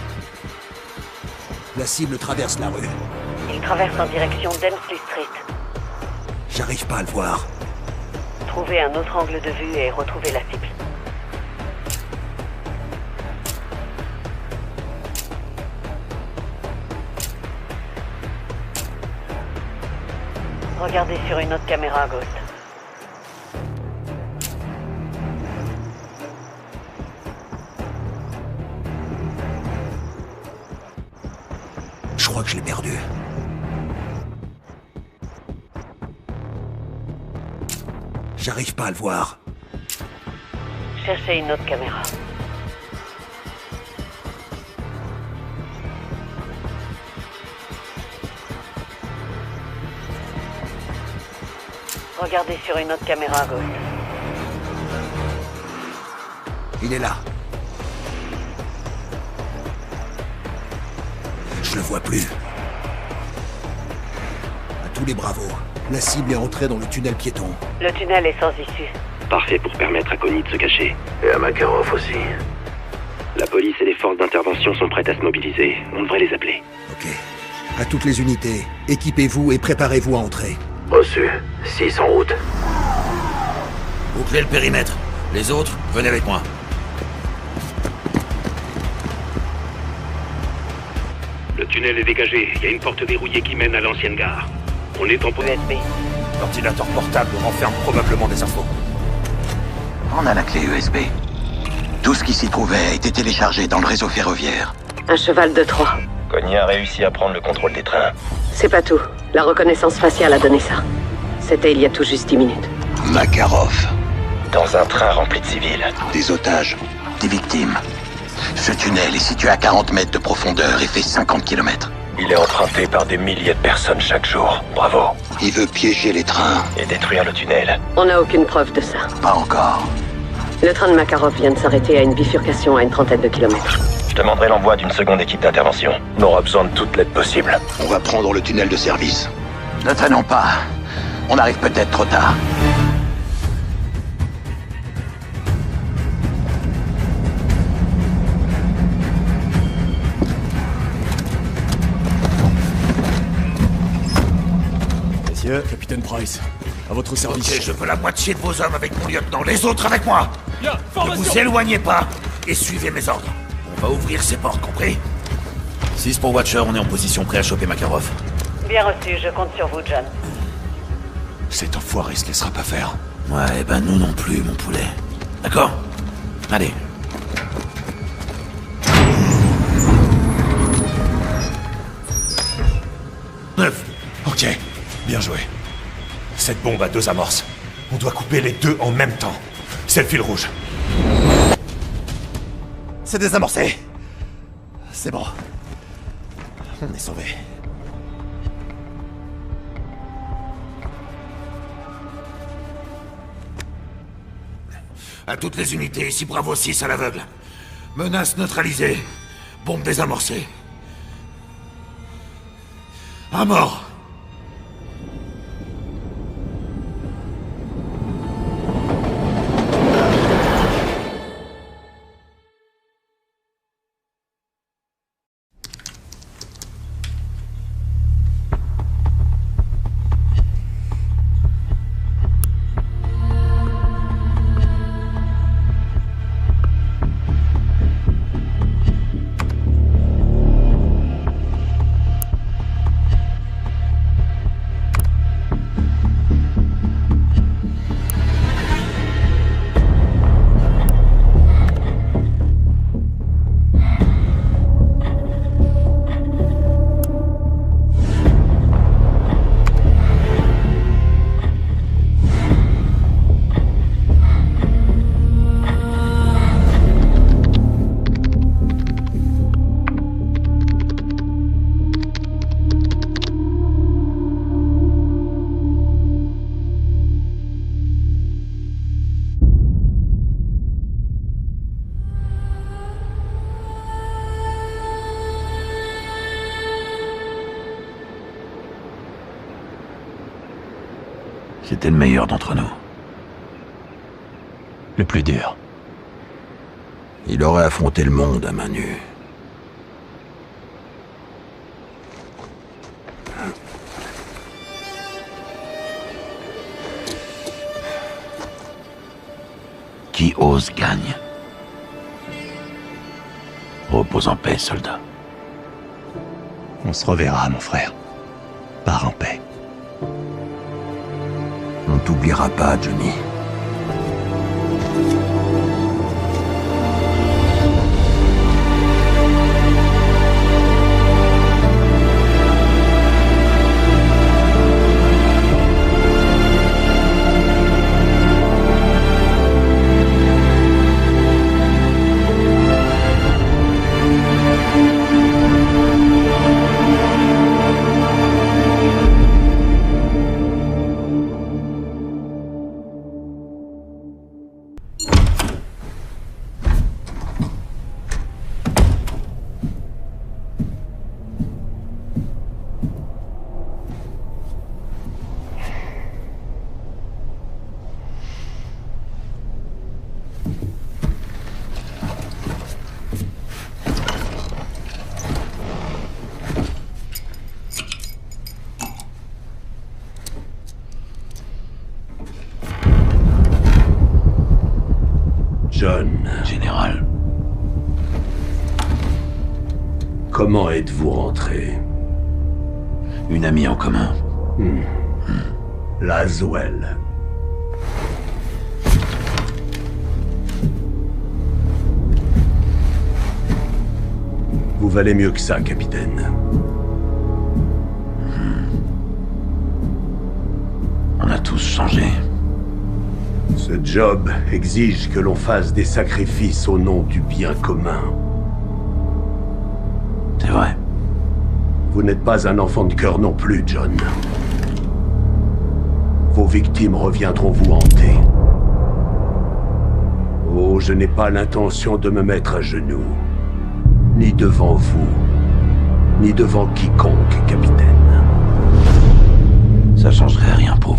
La cible traverse la rue. Il traverse en direction d'Elmsley Street. J'arrive pas à le voir. Trouvez un autre angle de vue et retrouvez la cible. Regardez sur une autre caméra, Ghost. Je crois que je l'ai perdu. J'arrive pas à le voir. Cherchez une autre caméra. Regardez sur une autre caméra, Ghost. Il est là. Je le vois plus. À tous les bravos. La cible est entrée dans le tunnel piéton. Le tunnel est sans issue. Parfait pour permettre à Connie de se cacher. Et à Makarov aussi. La police et les forces d'intervention sont prêtes à se mobiliser. On devrait les appeler. Ok. À toutes les unités, équipez-vous et préparez-vous à entrer. Reçu. 6 en route. Bouclez le périmètre. Les autres, venez avec moi. Le tunnel est dégagé. Il y a une porte verrouillée qui mène à l'ancienne gare. On est en USB. L'ordinateur portable renferme probablement des infos. On a la clé USB. Tout ce qui s'y trouvait a été téléchargé dans le réseau ferroviaire. Un cheval de Troie. Connie a réussi à prendre le contrôle des trains. C'est pas tout. La reconnaissance faciale a donné ça. C'était il y a tout juste 10 minutes. Makarov. Dans un train rempli de civils. Des otages. Des victimes. Ce tunnel est situé à 40 mètres de profondeur et fait 50 km. Il est emprunté par des milliers de personnes chaque jour. Bravo. Il veut piéger les trains. Et détruire le tunnel. On n'a aucune preuve de ça. Pas encore. Le train de Makarov vient de s'arrêter à une bifurcation à une trentaine de kilomètres. Je demanderai l'envoi d'une seconde équipe d'intervention. On aura besoin de toute l'aide possible. On va prendre le tunnel de service. Ne traînons pas. On arrive peut-être trop tard. Messieurs, Capitaine Price, à votre service. Ok, je veux la moitié de vos hommes avec mon lieutenant, les autres avec moi. Ne vous éloignez pas et suivez mes ordres. On va ouvrir ces portes, compris? 6 pour Watcher, on est en position prêt à choper Makarov. Bien reçu, je compte sur vous, John. Cet enfoiré se laissera pas faire. Ouais, ben nous non plus, mon poulet. D'accord? Allez. Neuf. Ok, bien joué. Cette bombe a 2 amorces. On doit couper les 2 en même temps. C'est le fil rouge. C'est désamorcé. C'est bon. On est sauvés. À toutes les unités, ici Bravo 6 à l'aveugle. Menace neutralisée. Bombe désamorcée. À mort. C'était le meilleur d'entre nous. Le plus dur. Il aurait affronté le monde à main nue. Qui ose gagne. Repose en paix, soldat. On se reverra, mon frère. Pars en paix. On t'oubliera pas, Johnny. John. Général. Comment êtes-vous rentré? Une amie en commun. Laswell. Vous valez mieux que ça, capitaine. On a tous changé. Ce job exige que l'on fasse des sacrifices au nom du bien commun. C'est vrai. Vous n'êtes pas un enfant de cœur non plus, John. Vos victimes reviendront vous hanter. Oh, je n'ai pas l'intention de me mettre à genoux. Ni devant vous, ni devant quiconque, capitaine. Ça changerait rien pour